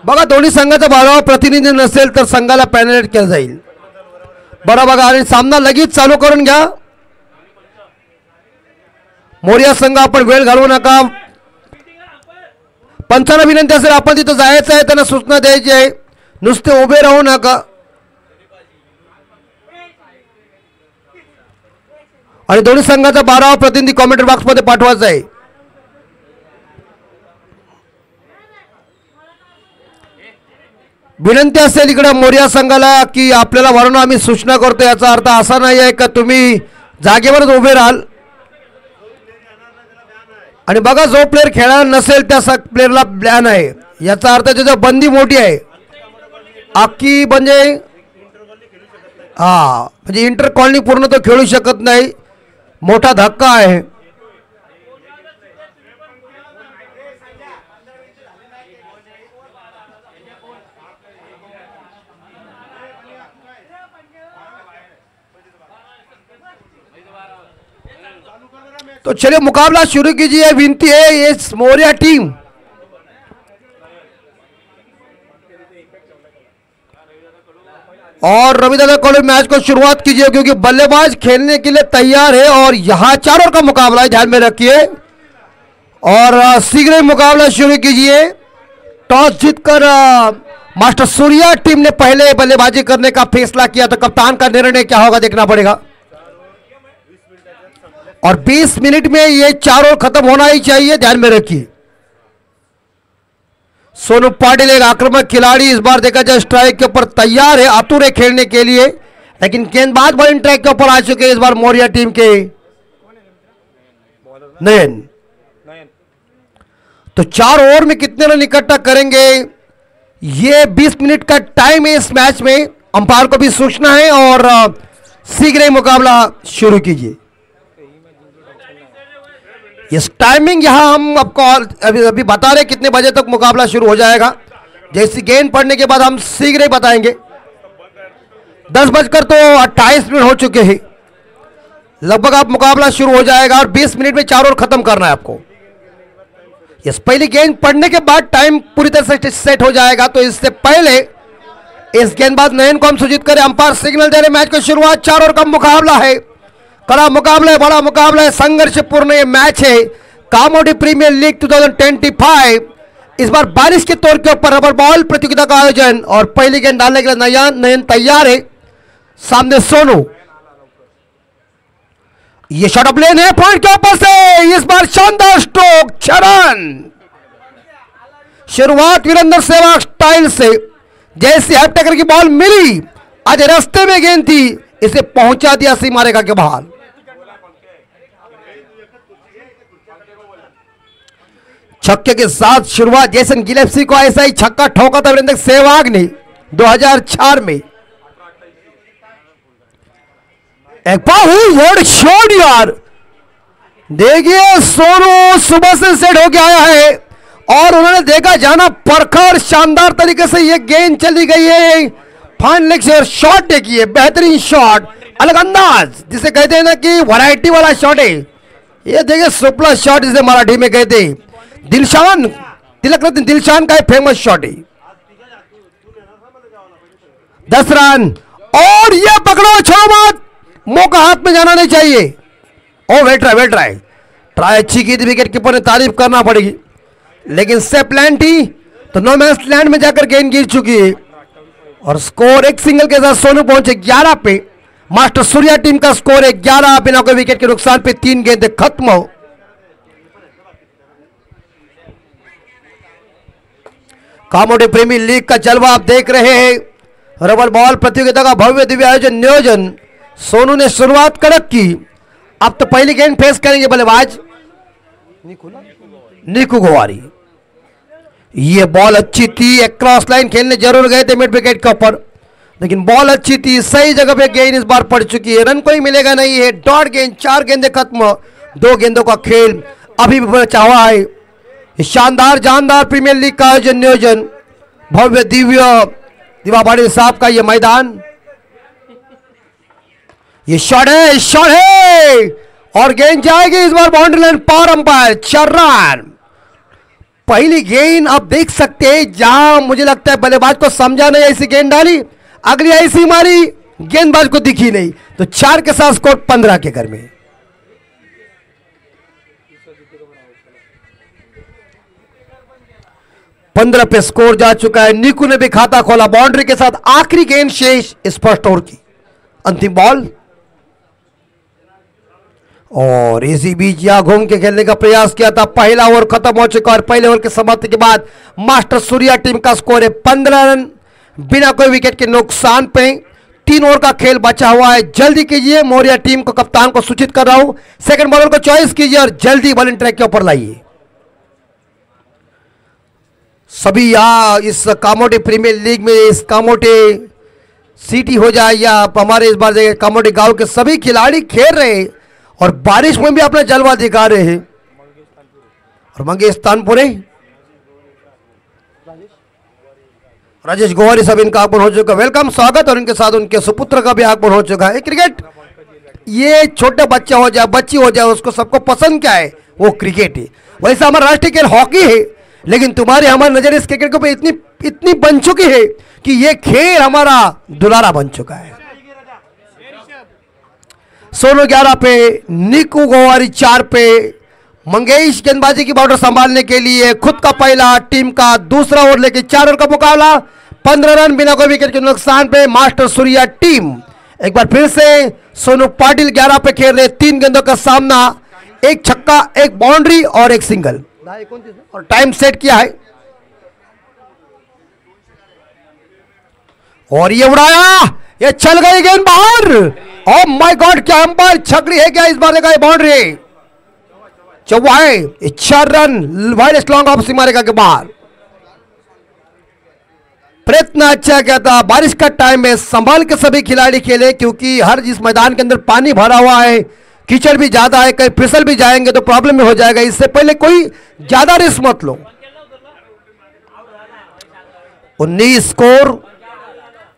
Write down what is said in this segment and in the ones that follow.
बघा दोन्ही संघाचा बारावा प्रतिनिधी नसेल तर संघाला पेनल्टी केलं जाईल. बरं बघा आणि सामना लगेच चालू करून घ्या. मोरिया संघ आपण वेळ घालवू नका. पंचांना विनंती असेल आपण तिथं जायचं आहे, त्यांना सूचना द्यायची आहे, नुसते उभे राहू नका. आणि दोन्ही संघाचा 12वा प्रतिनिधी कॉमेंट्री बॉक्स मध्ये पाठवायचा आहे. विनंती असेल इकडे मोरिया संघाला की आपल्याला वरून आम्ही सूचना करतो, याचा अर्थ असा नाही आहे का तुम्ही जागेवरच उभे राहाल. आणि बघा जो प्लेअर खेळायला नसेल त्या प्लेअरला बॅन आहे, याचा अर्थ त्याची बंदी मोठी आहे. अख्खी म्हणजे म्हणजे इंटर कॉलनी पूर्ण तो खेळू शकत नाही, मोठा धक्का आहे. तो चलिए मुकाबला शुरू कीजिए. विनती है ये मोरिया टीम और रविदादा कॉलेज मैच को शुरुआत कीजिए क्योंकि बल्लेबाज खेलने के लिए तैयार है और यहां चारों का मुकाबला है, ध्यान में रखिए. और शीघ्र मुकाबला शुरू कीजिए. टॉस जीतकर मास्टर सूर्या टीम ने पहले बल्लेबाजी करने का फैसला किया, तो कप्तान का निर्णय क्या होगा देखना पड़ेगा. और 20 मिनट में ये चारों खत्म होना ही चाहिए, ध्यान में रखिए. सोनू पाटिल एक आक्रामक खिलाड़ी, इस बार देखा जाए स्ट्राइक के ऊपर तैयार है, आतुर है खेलने के लिए, लेकिन गेंदबाज बॉलिंग ट्रैक के ऊपर आ चुके हैं इस बार मोरिया टीम के नयन. तो 4 ओवर में कितने रन इकट्ठा करेंगे, ये 20 मिनट का टाइम है इस मैच में. अंपायर को भी सूचना है और शीघ्र ही मुकाबला शुरू कीजिए. इस टाइमिंग यहां हम आपको अभी बता रहे कितने बजे तक मुकाबला शुरू हो जाएगा. जैसी गेंद पड़ने के बाद हम शीघ्र ही बताएंगे. 10:28 हो चुके हैं लगभग. आप मुकाबला शुरू हो जाएगा और 20 मिनट में 4 ओवर खत्म करना है आपको. इस पहली गेंद पड़ने के बाद टाइम पूरी तरह से सेट हो जाएगा. तो इससे पहले इस गेंदबाज नयन को हम सूचित करें. अंपायर सिग्नल दे रहे मैच की शुरुआत. 4 ओवर का मुकाबला है, कड़ा मुकाबला है, बड़ा मुकाबला है, संघर्षपूर्ण ये मैच है. कामोडी प्रीमियर लीग 2025 इस बार बारिश के तौर के ऊपर रबर बॉल प्रतियोगिता का आयोजन. और पहली गेंद डालने के लिए नयन तैयार है. सामने सोनू, ये शॉट ऑफ लेन है पॉइंट के ऊपर से. इस बार शानदार स्ट्रोक. चरण शुरुआत वीरेंद्र सहवाग स्टाइल से. जैसे हेड टेकर की बॉल मिली, आज रास्ते में गेंद थी, इसे पहुंचा दिया सीमा रेखा के बाहर. छक्के के साथ शुरुआत. जैसन गिलेप्सी को ऐसा ही छक्का ठोका था वीरेंद्र सहवाग ने 2004 में. एक बहुत शॉट यार. देखिए सोनू सुबह से सेट होके आया है और उन्होंने देखा जाना परखा और शानदार तरीके से ये गेंद चली गई है फाइन लेग से. और शॉट देखिए, बेहतरीन शॉट, अलग अंदाज जिसे कहते हैं ना कि वैरायटी वाला शॉट है ये. देखिए सुपला शॉट जिसे मराठी में कहते हैं. दिलशान, तिलक रत्न दिलशान का फेमस शॉट है. 10 रन और ये पकड़ो, छोड़ो मत, मौका हाथ में जाना नहीं चाहिए. ओ वेट रहा है. ट्राई अच्छी की थी, विकेट कीपर ने तारीफ करना पड़ेगी, लेकिन सेफ लैंड थी तो नो मैच लैंड में जाकर गेंद गिर चुकी है. और स्कोर एक सिंगल के साथ सोनू पहुंचे 11 पे. मास्टर सूर्या टीम का स्कोर है 11 बिना कोई विकेट के नुकसान पे. 3 गेंदें खत्म हो. कामोडी प्रीमियर लीग का जलवा आप देख रहे हैं. रबर बॉल प्रतियोगिता का भव्य दिव्य आयोजन नियोजन. सोनू ने शुरुआत कड़क की. अब तो पहली गेंद फेस करेंगे बल्लेबाज निकू गोवारी. ये बॉल अच्छी थी, एक क्रॉस लाइन खेलने जरूर गए थे मिड विकेट के ऊपर, लेकिन बॉल अच्छी थी, सही जगह पे गेंद इस बार पड़ चुकी है. रन कोई मिलेगा नहीं है. डॉट गेंद, 4 गेंदें खत्म. 2 गेंदों का खेल अभी भी बचा हुआ है. शानदार जानदार प्रीमियर लीग का आयोजन नियोजन, भव्य दिव्य दिवाबाड़ी साहब का ये मैदान. ये शॉट है और गेंद जाएगी इस बार बाउंड्री लाइन पार. Umpire 4 run. पहली गेंद आप देख सकते हैं, जहां मुझे लगता है बल्लेबाज को समझा नहीं, ऐसी गेंद डाली, अगली ऐसी मारी, गेंदबाज को दिखी नहीं, तो 4 के साथ स्कोर 15 के घर में। पंद्रह पे स्कोर जा चुका है। निकू ने भी खाता खोला बाउंड्री के साथ। आखिरी गेंद शेष स्पष्ट ओवर की, अंतिम बॉल, और इसी बीच यहां घूम के खेलने का प्रयास किया था। पहला ओवर खत्म हो चुका और पहले ओवर की समाप्ति के बाद मास्टर सूर्या टीम का स्कोर है 15 रन बिना कोई विकेट के नुकसान पे। 3 ओवर का खेल बचा हुआ है। जल्दी कीजिए, मौर्या टीम को, कप्तान को सूचित कर रहा हूं, सेकंड बॉलर को चॉइस कीजिए और जल्दी बॉलिंग ट्रैक के ऊपर लाइए। सभी यहां इस कामोटे प्रीमियर लीग में, इस कामोटे सिटी हो जाए या हमारे इस बार कामोटे गांव के सभी खिलाड़ी खेल रहे हैं और बारिश में भी अपना जलवा दिखा रहे हैं। और मंगेश तानपुरे, राजेश गोवारी सब इनका आगमन हो चुका, वेलकम, स्वागत, और इनके साथ उनके सुपुत्र का भी आगमन हो चुका है। क्रिकेट ये छोटे बच्चा हो जाए, बच्ची हो जाए, उसको सबको पसंद क्या है, वो क्रिकेट है। वैसे हमारा राष्ट्रीय खेल हॉकी है, लेकिन तुम्हारी हमारी नजर इस क्रिकेट के ऊपर इतनी बन चुकी है कि ये खेल हमारा दुलारा बन चुका है। सोनू 11 पे, निकू गोवारी 4 पे, मंगेश गेंदबाजी की बॉर्डर संभालने के लिए खुद का पहला, टीम का दूसरा ओवर लेके 4 रन का मुकाबला, 15 रन बिना कोई विकेट के नुकसान पे मास्टर सूर्या टीम। एक बार फिर से सोनू पाटिल 11 पे खेल रहे, 3 गेंदों का सामना, 1 छक्का, 1 बाउंड्री और 1 सिंगल, और टाइम सेट किया है। और ये उड़ाया, ये चल गई गेंद बाहर। ओह माय गॉड, क्या अंपायर छकड़ी है क्या इस बार? देखा बाउंड्री, चौवाहे, 4 रन वाइडेस्ट लॉन्ग ऑफ सीमारेखा के बाहर। प्रयत्न अच्छा क्या था, बारिश का टाइम है, संभाल के सभी खिलाड़ी खेले, क्योंकि हर जिस मैदान के अंदर पानी भरा हुआ है, कीचड़ भी ज्यादा है, कहीं फिसल भी जाएंगे तो प्रॉब्लम में हो जाएगा। इससे पहले कोई ज्यादा रिस्क मत लो। 19 स्कोर,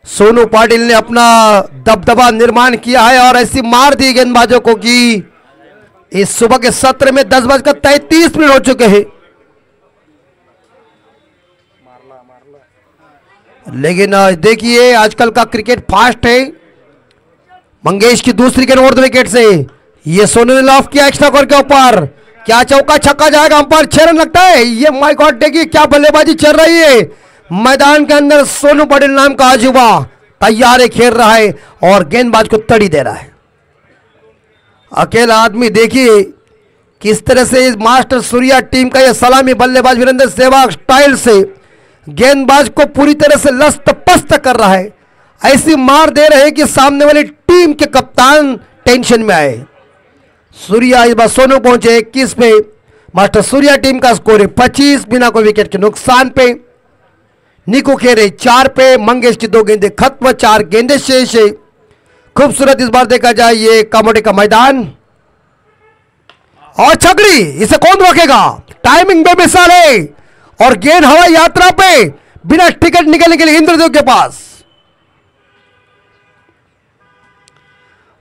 सोनू पाटिल ने अपना दबदबा निर्माण किया है और ऐसी मार दी गेंदबाजों को कि इस सुबह के सत्र में 10:33 हो चुके हैं। लेकिन देखिए आजकल का क्रिकेट फास्ट है। मंगेश की दूसरी गेंद ओवर द विकेट से, ये सोनू ने लॉफ किया एक्स्ट्रा स्कोर के ऊपर, क्या चौका छक्का जाएगा? अंपायर 6 रन लगता है। ये माय गॉड, देखिए क्या बल्लेबाजी चल रही है मैदान के अंदर। सोनू पाटिल नाम का अजूबा तैयार है, खेल रहा है और गेंदबाज को तड़ी दे रहा है। अकेला आदमी, देखिए किस तरह से इस मास्टर सूर्या टीम का यह सलामी बल्लेबाज वीरेंद्र सहवाग स्टाइल से गेंदबाज को पूरी तरह से लस्त पस्त कर रहा है। ऐसी मार दे रहे हैं कि सामने वाली टीम के कप्तान टेंशन में आए। सूर्या इस बार सोनू पहुंचे 21 पे, मास्टर सूर्या टीम का स्कोर है 25 बिना कोई विकेट के नुकसान पे। निको खेरे 4 पे, मंगेश की 2 गेंदें खत्म, 4 गेंदें शेष है। खूबसूरत इस बार देखा जाए ये कामोटे का मैदान, और छकड़ी, इसे कौन रोकेगा? टाइमिंग बेमिसाल है और गेंद हवाई यात्रा पे बिना टिकट निकलने के लिए इंद्रदेव के पास।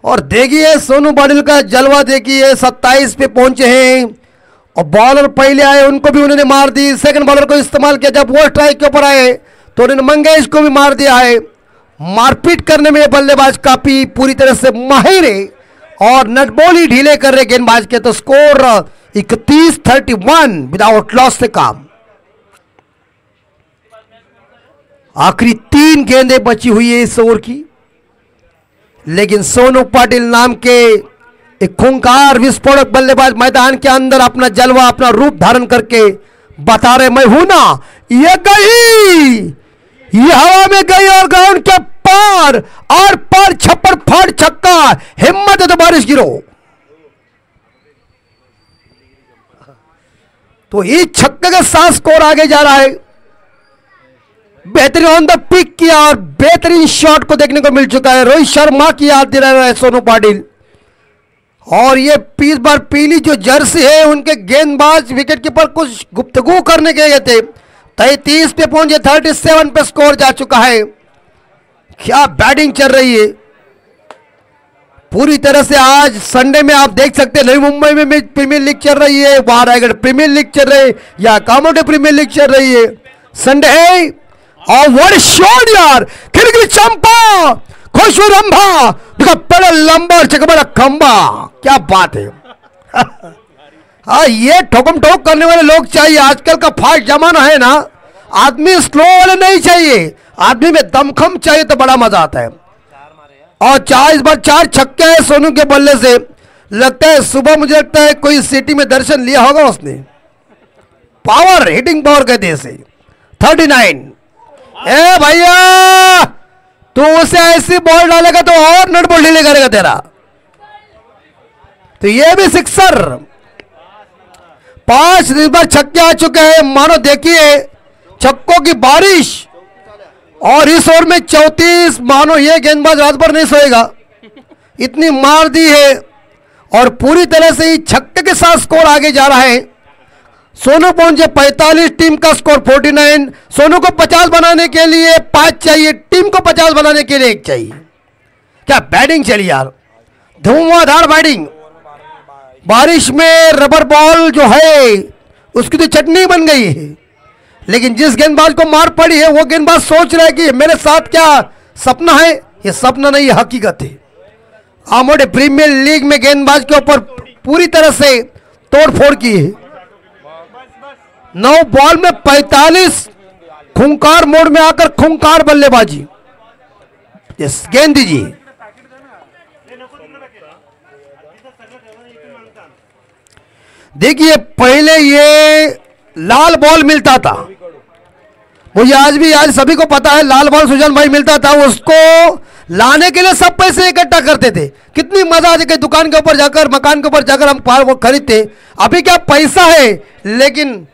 और देखिए सोनू पाटिल का जलवा, देखिए 27 पे पहुंचे हैं और बॉलर पहले आए उनको भी उन्होंने मार दी। सेकंड बॉलर को इस्तेमाल किया, जब वो स्ट्राइक के ऊपर आए तो उन्होंने मंगेश को भी मार दिया है। मारपीट करने में बल्लेबाज काफी पूरी तरह से माहिर है और नटबॉली ढीले कर रहे गेंदबाज के, तो स्कोर 31-31 विदाउट लॉस से काम। आखिरी 3 गेंदें बची हुई है इस ओवर की, लेकिन सोनू पाटिल नाम के एक खूंखार विस्फोटक बल्लेबाज मैदान के अंदर अपना जलवा, अपना रूप धारण करके बता रहे, मैं हूं ना, ये गई, ये हवा में गई और ग्राउंड के पार और पार, छप्पड़ फाड़ छक्का, हिम्मत है तो बारिश गिरो। तो इस छक्के के साथ स्कोर आगे जा रहा है। बेहतरीन ऑन द पिक किया और बेहतरीन शॉट को देखने को मिल चुका है। रोहित शर्मा की याद दिला रहा है सोनू पाटिल। और ये इस बार पीली जो जर्सी है, उनके गेंदबाज विकेट कीपर कुछ गुफ्तगू करने गए थे। 33 पे पहुंचे, 37 पे स्कोर जा चुका है। क्या बैटिंग चल रही है। पूरी तरह से आज संडे में आप देख सकते हैं, नई मुंबई में प्रीमियर लीग चल रही है, वहां रायगढ़ प्रीमियर लीग चल रही है, या कामोटे प्रीमियर लीग चल रही है। संडे है और व्हाट शॉट यार, खिलखिली चंपा, खुशबू रंभा, देखो बड़ा लंबा और चकबड़ा खंबा, क्या बात है। हाँ, ये ठोकम ठोक करने वाले लोग चाहिए। आजकल का फास्ट जमाना है ना, आदमी स्लो वाले नहीं चाहिए, आदमी में दमखम चाहिए तो बड़ा मजा आता है। और इस बार 4 छक्के हैं सोनू के बल्ले से। लगता है सुबह, मुझे लगता है कोई सिटी में दर्शन लिया होगा उसने। पावर, हिटिंग पावर कहते हैं इसे। 39। ए भैया, तू उसे ऐसी बॉल डालेगा तो और नट बोल्ट ढीले करेगा तेरा। तो ये भी सिक्सर। 5 इस बार छक्के आ चुके हैं, मानो देखिए छक्कों की बारिश। और इस ओवर में 34, मानो ये गेंदबाज रात भर नहीं सोएगा, इतनी मार दी है। और पूरी तरह से ही छक्के के साथ स्कोर आगे जा रहा है। सोनू पहुंचे 45, टीम का स्कोर 49। सोनू को 50 बनाने के लिए 5 चाहिए, टीम को 50 बनाने के लिए 1 चाहिए। क्या बैटिंग चली यार, धुआंधार बैटिंग। बारिश में रबर बॉल जो है उसकी तो चटनी बन गई है। लेकिन जिस गेंदबाज को मार पड़ी है वो गेंदबाज सोच रहा है कि मेरे साथ क्या सपना है। ये सपना नहीं, है हकीकत है। आमोटे प्रीमियर लीग में गेंदबाज के ऊपर पूरी तरह से तोड़फोड़ की है। 9 बॉल में 45, खूंखार मोड में आकर खूंखार बल्लेबाजी। गेंद दीजिए। देखिए पहले ये लाल बॉल मिलता था, मुझे आज सभी को पता है, लाल बॉल सुजन भाई मिलता था। उसको लाने के लिए सब पैसे इकट्ठा करते थे। कितनी मजा आती है, दुकान के ऊपर जाकर, मकान के ऊपर जाकर हम वो खरीदते। अभी क्या पैसा है, लेकिन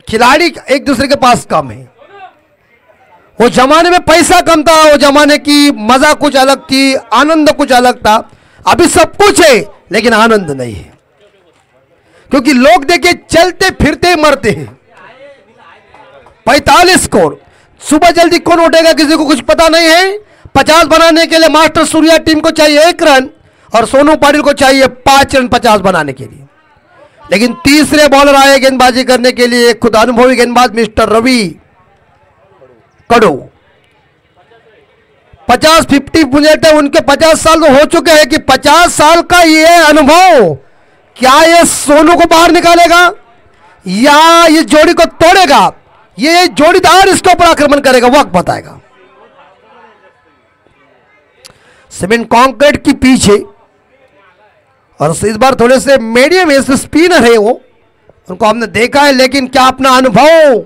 खिलाड़ी एक दूसरे के पास कम है। वो जमाने में पैसा कम था, वो जमाने की मजा कुछ अलग थी, आनंद कुछ अलग था। अभी सब कुछ है लेकिन आनंद नहीं है, क्योंकि लोग देखिए चलते फिरते मरते हैं। 45 स्कोर, सुबह जल्दी कौन उठेगा किसी को कुछ पता नहीं है। 50 बनाने के लिए मास्टर सूर्या टीम को चाहिए 1 रन और सोनू पाटिल को चाहिए 5 रन 50 बनाने के लिए। लेकिन तीसरे बॉलर आए गेंदबाजी करने के लिए, खुद अनुभवी गेंदबाज मिस्टर रवि कड़ू। 50-50 मुझे लगता है उनके 50 साल तो हो चुके हैं कि 50 साल का ये अनुभव, क्या ये सोनू को बाहर निकालेगा या ये जोड़ी को तोड़ेगा। ये जोड़ीदार इसके ऊपर आक्रमण करेगा, वक्त बताएगा। सीमेंट कंक्रीट की पीछे और इस बार थोड़े से मीडियम स्पिनर है वो, उनको हमने देखा है। लेकिन क्या अपना अनुभव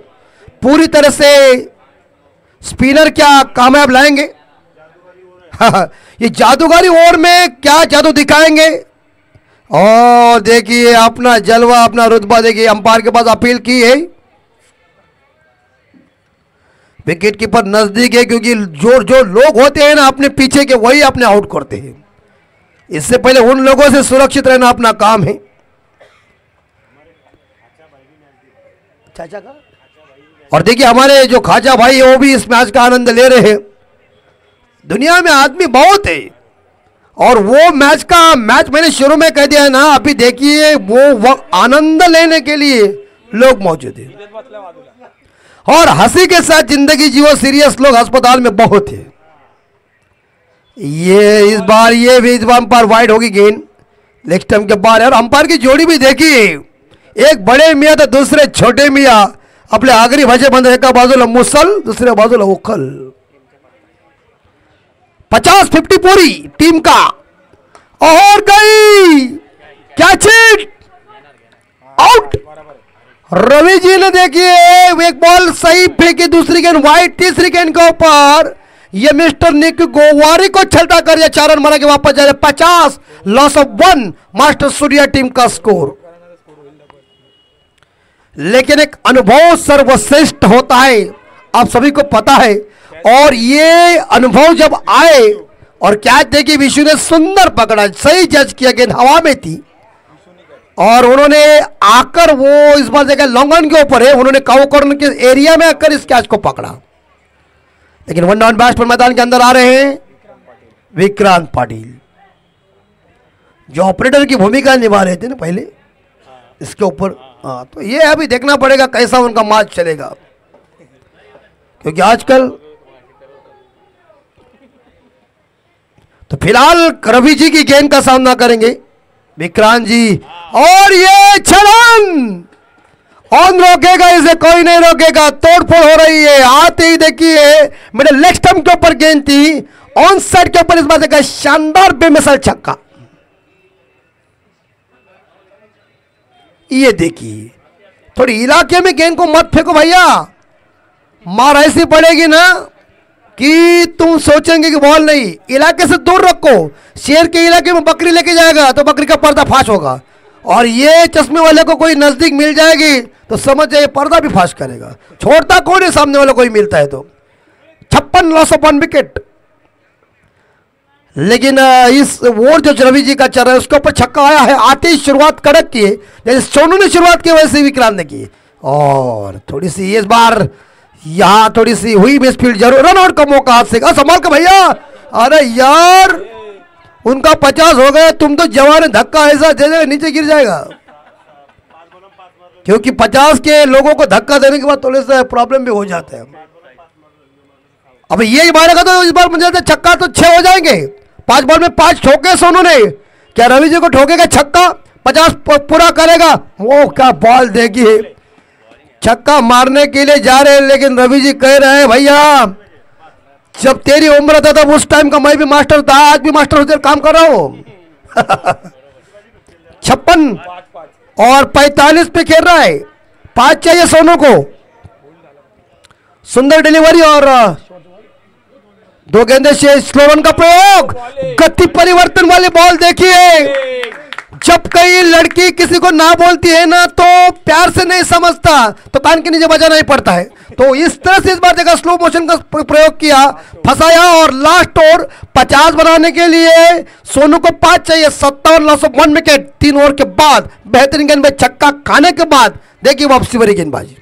पूरी तरह से स्पिनर क्या कामयाब लाएंगे। ये जादूगरी ओवर में क्या जादू दिखाएंगे। और देखिए अपना जलवा, अपना रुतबा देखिए। अंपायर के पास अपील की है, विकेट कीपर नजदीक है, क्योंकि जो लोग होते हैं ना अपने पीछे के, वही अपने आउट करते हैं। इससे पहले उन लोगों से सुरक्षित रहना अपना काम है। चाचा का और देखिए हमारे जो खाजा भाई है वो भी इस मैच का आनंद ले रहे हैं। दुनिया में आदमी बहुत है और वो मैच मैंने शुरू में कह दिया है ना, अभी देखिए वो आनंद लेने के लिए लोग मौजूद हैं और हंसी के साथ जिंदगी जियो। सीरियस लोग अस्पताल में बहुत है। इस बार अंपायर वाइड होगी गेंद लेग स्टंप के बाहर। और अंपायर की जोड़ी भी देखिए, एक बड़े मियाँ तो दूसरे छोटे मियाँ अपने आखिरी भजे बंद, एक बाजूला मुसल दूसरे बाजूला उखल। 50-50 पूरी टीम का। और गई क्या चीट, आउट। रवि जी ने देखिए एक बॉल सही फेंकी, दूसरी गेंद वाइड, तीसरी गेंद के ऊपर ये मिस्टर निक गोवारी को छलटा कर ये 4 रन बना के वापस जा रहे। 50 loss of 1 master Surya team का स्कोर। लेकिन एक अनुभव सर्वश्रेष्ठ होता है, आप सभी को पता है। और ये अनुभव जब आए और कैच देखिए विशु ने सुंदर पकड़ा, सही जज किया, गेंद हवा में थी और उन्होंने आकर वो इस बार देखा लॉन्ग ऑन के ऊपर है, उन्होंने काउ कॉर्नर के एरिया में आकर इस कैच को पकड़ा। लेकिन 1 डाउन बैट्समैन मैदान के अंदर आ रहे हैं विक्रांत पाटिल। जो ऑपरेटर की भूमिका निभा रहे थे ना पहले इसके ऊपर। हाँ, तो ये अभी देखना पड़ेगा कैसा उनका मैच चलेगा, क्योंकि आजकल तो फिलहाल रवि जी की गेंद का सामना करेंगे विक्रांत जी, और ये छलांग ऑन रोकेगा, इसे कोई नहीं रोकेगा। तोड़फोड़ हो रही है, आते ही देखिए मेरे लेग स्टंप के ऊपर गेंद थी, ऑन साइड के ऊपर इस बार देखा शानदार बेमिसाल छक्का। ये देखिए थोड़ी इलाके में गेंद को मत फेंको भैया, मार ऐसी पड़ेगी ना कि तुम सोचेंगे कि बॉल नहीं, इलाके से दूर रखो। शेर के इलाके में बकरी लेके जाएगा तो बकरी का पर्दा फाश होगा, और ये चश्मे वाले को कोई नजदीक मिल जाएगी तो समझ जाइए पर्दा भी फाश करेगा। छोड़ता कौन है सामने वाला कोई मिलता है तो। 56 लॉस ऑफ 1 विकेट। लेकिन इस ओवर जो रवि जी का चल रहा है उसके ऊपर छक्का आया है, आते ही शुरुआत कड़क की है, जैसे सोनू ने शुरुआत की वैसे विक्रांत ने की। और थोड़ी सी इस बार यहां थोड़ी सी हुई मिसफील्ड, जरूर रन आउट का मौका हाथ से। संभाल कर भैया, अरे यार उनका 50 हो गए, तुम तो जवान धक्का ऐसा दे देगा नीचे गिर जाएगा, क्योंकि 50 के लोगों को धक्का देने के बाद थोड़े से प्रॉब्लम भी हो जाते हैं। अब ये मारेगा तो इस बार मुझे छक्का तो 6 हो जाएंगे। 5 बॉल में 5 ठोके सोनू ने, क्या रवि जी को ठोकेगा छक्का? 50 पूरा करेगा। वो क्या बॉल देखिए, छक्का मारने के लिए जा रहे हैं, लेकिन रवि जी कह रहे हैं भैया जब तेरी उम्र था तब उस टाइम का मैं भी मास्टर था, आज भी मास्टर होकर काम कर रहा हूं। 56 और 45 पे खेल रहा है। 5 चाहिए सोनू को। सुंदर डिलीवरी और 2 गेंदे से स्लो रन का प्रयोग। गति परिवर्तन वाली बॉल देखिए, जब कई लड़की किसी को ना बोलती है ना तो प्यार से नहीं समझता तो कान के नीचे बजाना ही पड़ता है, तो इस तरह से इस बार देखा स्लो मोशन का प्रयोग किया, फंसाया, और लास्ट ओवर 50 बनाने के लिए सोनू को 5 चाहिए। 57 लॉस ऑफ 1 विकेट। 3 ओवर के बाद बेहतरीन गेंद में छक्का खाने के बाद देखिए वापसी भरी गेंदबाजी।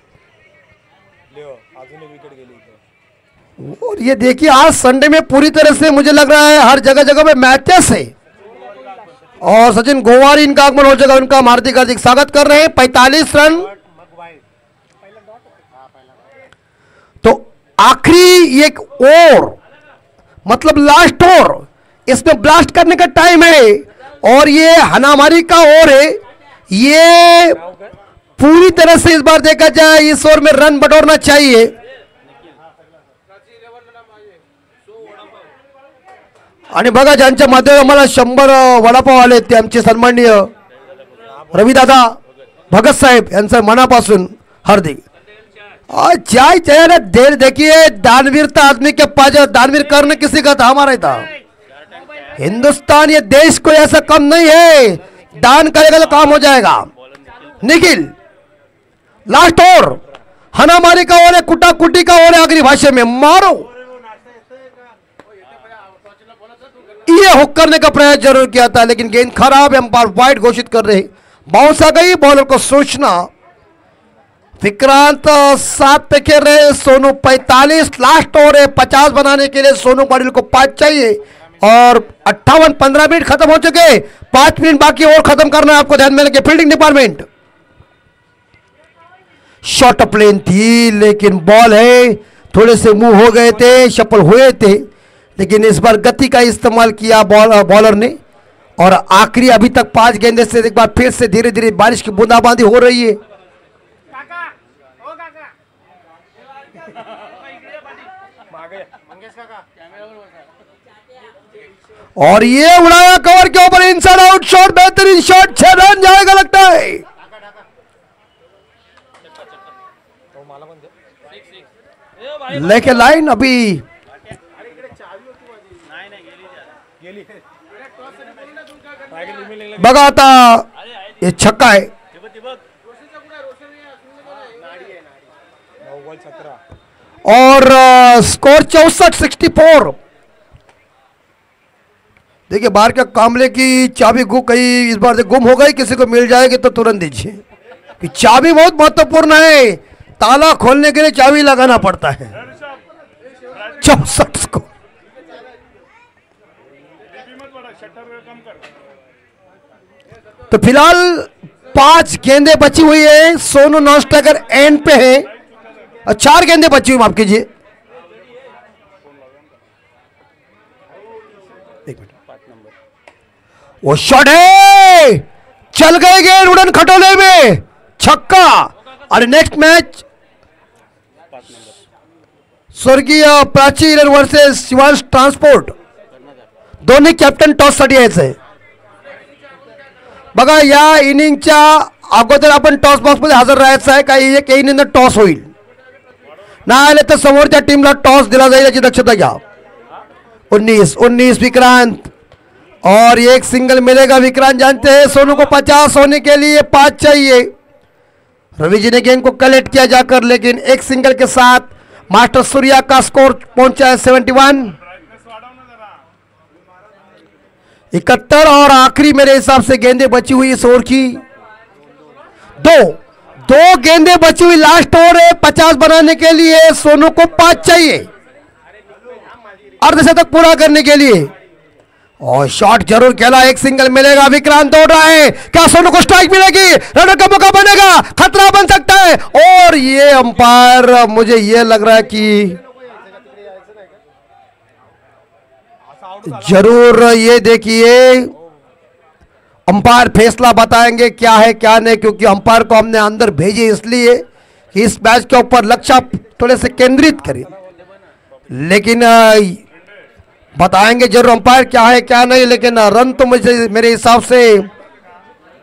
और ये देखिए आज संडे में पूरी तरह से मुझे लग रहा है हर जगह जगह में मैचेस है, और सचिन गोवारी इनका आगमन हो जाएगा, उनका हार्दिक हार्दिक स्वागत कर रहे हैं। 45 रन। तो आखिरी एक ओवर मतलब लास्ट ओवर, इसमें ब्लास्ट करने का टाइम है, और ये हनामारी का ओवर है। ये पूरी तरह से इस बार देखा जाए इस ओवर में रन बटोरना चाहिए। आणि बघा ज्यांच्या माध्यमातून आम्हाला 100 वडापाव आले ते आमचे सन्माननीय रविदादा भगत साहेब यांचं मनापासून हार्दिक। और चाय चाय देर देखिए, दानवीरता आदमी के पास, दानवीर करने किसी का था हमारा ही था। हिंदुस्तान ये देश कोई ऐसा कम नहीं है, दान करेगा तो काम हो जाएगा। निखिल लास्ट ओवर, हनामारी का ओवर है, कुटा कुटी का ओवर है, आखिरी भाष्य में मारो। ये हुक करने का प्रयास जरूर किया था, लेकिन गेंद खराब, अंपायर वाइड घोषित कर रहे। बाउंस आ गई, बॉलर को सोचना। विक्रांत 7 पे खेल रहे, सोनू 45। लास्ट ओवर है, 50 बनाने के लिए सोनू पाटिल को 5 चाहिए, और 58 15 मिनट खत्म हो चुके, 5 मिनट बाकी और खत्म करना है आपको ध्यान में लगे। फील्डिंग डिपार्टमेंट शॉर्ट प्लेन थी, लेकिन बॉल है, थोड़े से मुंह हो गए थे, सफल हुए थे, लेकिन इस बार गति का इस्तेमाल किया बॉलर ने। और आखिरी अभी तक 5 गेंदे से एक बार फिर से धीरे धीरे बारिश की बूंदाबांदी हो रही है। और ये उड़ाया कवर के ऊपर, इनसाइड आउट शॉट, बेहतरीन शॉट, 6 रन जाएगा लगता है। लेके लाइन अभी बघा आता, ये छक्का है, और स्कोर 64-64। देखिए बाहर के कामले की चाबी कहीं इस बार से गुम हो गई, किसी को मिल जाएगी तो तुरंत दीजिए, कि चाबी बहुत महत्वपूर्ण है, ताला खोलने के लिए चाबी लगाना पड़ता है। 64 स्कोर। तो फिलहाल 5 गेंदें बची हुई है। सोनू नॉन स्ट्राइकर एंड पे है और 4 गेंदें बची हुई, माफ कीजिए। वो शॉट है, चल गए गेंद उड़न खटोले में, छक्का। और नेक्स्ट मैच स्वर्गीय प्राची वर्सेस शिवांश ट्रान्सपोर्ट, दोन्ही कॅप्टन टॉससाठी यायचंय। बघा या इनिंगच्या अगोदर आपण टॉस बॉक्समध्ये हजर राहायचं आहे, काही एक इनिंग टॉस होईल, नाही आले तर समोरच्या टीमला टॉस दिला जाईल याची दक्षता घ्या। 19 विक्रांत और एक सिंगल मिलेगा। विक्रांत जानते हैं सोनू को 50 होने के लिए 5 चाहिए। रवि जी ने गेंद को कलेक्ट किया जाकर, लेकिन एक सिंगल के साथ मास्टर सूर्या का स्कोर पहुंचा है 71। 71 और आखिरी मेरे हिसाब से गेंदें बची हुई इस ओवर की, दो गेंदें बची हुई लास्ट ओवर है। 50 बनाने के लिए सोनू को 5 चाहिए अर्धशतक पूरा करने के लिए। और शॉट जरूर खेला, एक सिंगल मिलेगा। विक्रांत दौड़ रहा है, क्या सोनू को स्ट्राइक मिलेगी? रनर का मौका बनेगा, खतरा बन सकता है। और ये अंपायर, मुझे ये लग रहा है कि जरूर ये देखिए अंपायर फैसला बताएंगे क्या है क्या नहीं, क्योंकि अंपायर को हमने अंदर भेजे इसलिए कि इस मैच के ऊपर लक्ष्य थोड़े से केंद्रित करें, लेकिन बताएंगे जरूर अंपायर क्या है क्या नहीं। लेकिन रन तो मुझे मेरे हिसाब से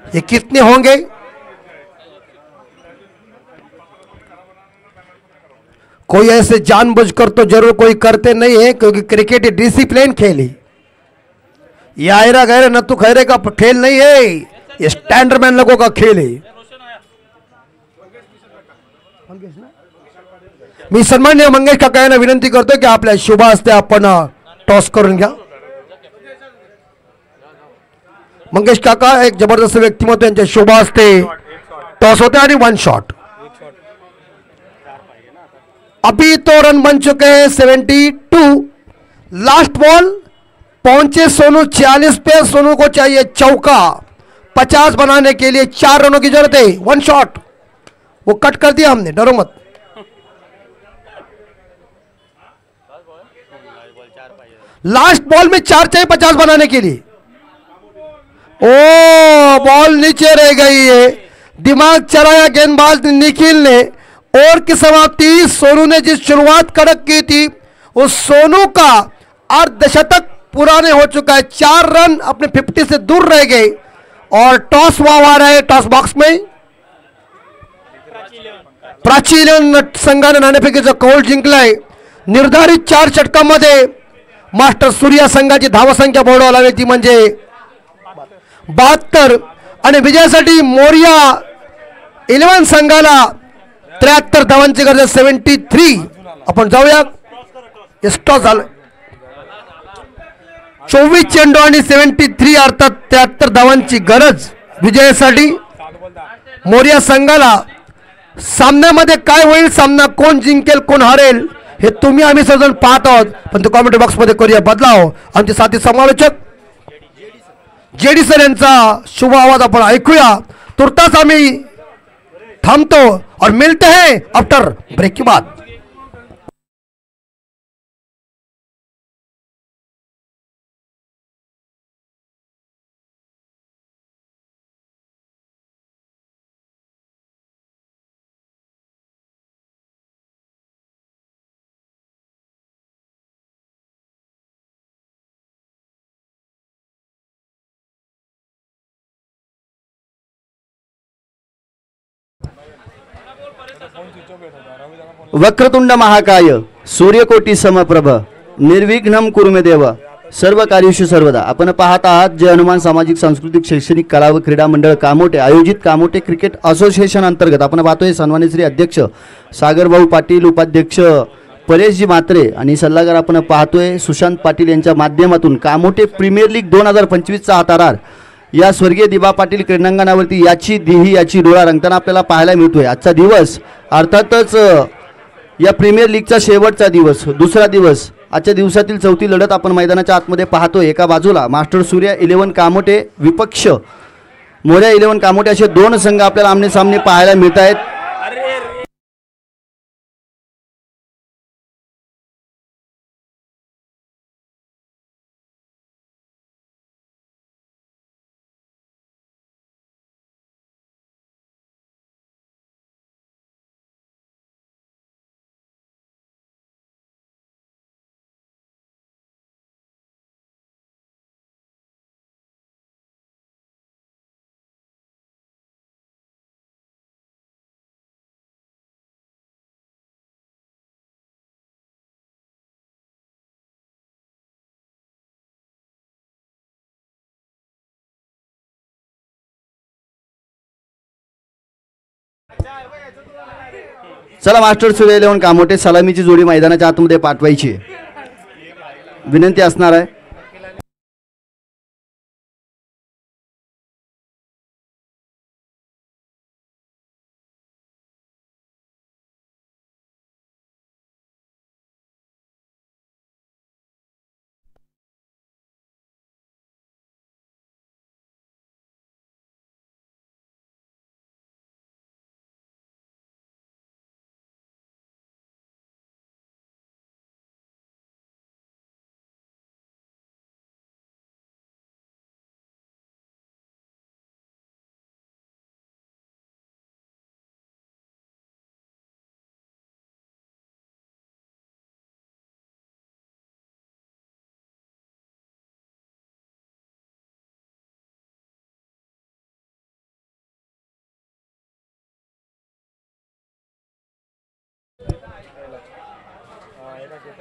ये कितने होंगे? कोई ऐसे जानबूझकर तो जरूर कोई करते नहीं है, क्योंकि क्रिकेट डिसिप्लिन खेल है, ये आयरा गहरे नत्थु खैरे का खेल नहीं है, ये स्टैंडर्डमैन लोगों का खेल है। मी सन्माननीय मंगेश काका यांना विनंती करतो की आपल्या शुभ हस्ते आपण टॉस करून घ्या। मंगेश काका एक जबरदस्त व्यक्तिमत्व, यांच्या शुभ हस्ते टॉस होते आणि 1 शॉट। अभी तो रन बन चुके हैं 72। लास्ट बॉल पहुंचे सोनू 46 पे, सोनू को चाहिए चौका। 50 बनाने के लिए 4 रनों की जरूरत है। 1 शॉट वो कट कर दिया हमने, डरो मत। लास्ट बॉल में 4 चाहिए 50 बनाने के लिए। ओ बॉल नीचे रह गई है, दिमाग चलाया गेंदबाज निखिल ने। ओवर की समाप्ति, सोनू ने जिस शुरुआत कड़क की थी, उस सोनू का अर्धशतक पुराने हो चुका है। 4 रन अपने 50 से दूर रह गए और टॉस आ रहा है। टॉस बॉक्स में प्राची संघाने नाणेफेकीचा कौल जिंकलाय। निर्धारित 4 षटकांमध्ये मास्टर सूर्या संघाची धावसंख्या बोर्डवर आली ती म्हणजे 72 आणि विजयासाठी मोरिया 11 संघाला 73 धावांची गरज आहे। 73 आपण जाऊया, टॉस झालं 24 चेंडू आणि 73 अर्थात 73 धावांची गरज विजयासाठी मोरिया संघाला। सामन्यामध्ये काय होईल, सामना कोण जिंकेल कोण हरेल हे तुम्ही आम्ही सर्वजण पाहत आहोत, पण तो कमेंट बॉक्स मध्ये करूया बदलाव। आमचे साथी समालोचक जेडी सर यांचा शुभ आवाज आपण ऐकूया। तुर्तास आम्ही थांबतो और मिलते हैं आफ्टर ब्रेक के बाद। वक्रतुंड महाकाय सूर्यकोटी समप्रभ निर्विघ्नं कुरु मे देव सर्व कार्येषु सर्वदा। आपण पाहत आहात जय हनुमान सामाजिक सांस्कृतिक शैक्षणिक कला व क्रीडा मंडळ कामोटे आयोजित कामोटे क्रिकेट असोसिएशन अंतर्गत आपण पाहतोय सन्मानित श्री अध्यक्ष सागरभाऊ पाटील, उपाध्यक्ष परेशजी मात्रे आणि सल्लागार आपण पाहतोय सुशांत पाटील यांच्या माध्यमातून कामोटे प्रीमियर लीग 2025चा हातारार या स्वर्गीय दिबा पाटील क्रीडांगणावरती याची दिही याची डोळा रंगताना आपल्याला पाहायला मिळतोय। आजचा दिवस अर्थातच या प्रीमियर लीगचा शेवटचा दिवस, दुसरा दिवस। आजच्या दिवसातील चौथी लढत आपण मैदानाच्या आतमध्ये पाहतोय। एका बाजूला मास्टर सूर्या 11 कामोटे विपक्ष मोऱ्या 11 कामोटे असे दोन संघ आपल्याला आमने सामने पाहायला मिळत आहेत. चला मास्टर सूर्य 11 कामोटे सलामीची जोडी मैदानाच्या आतमध्ये पाठवायची विनंती असणार आहे.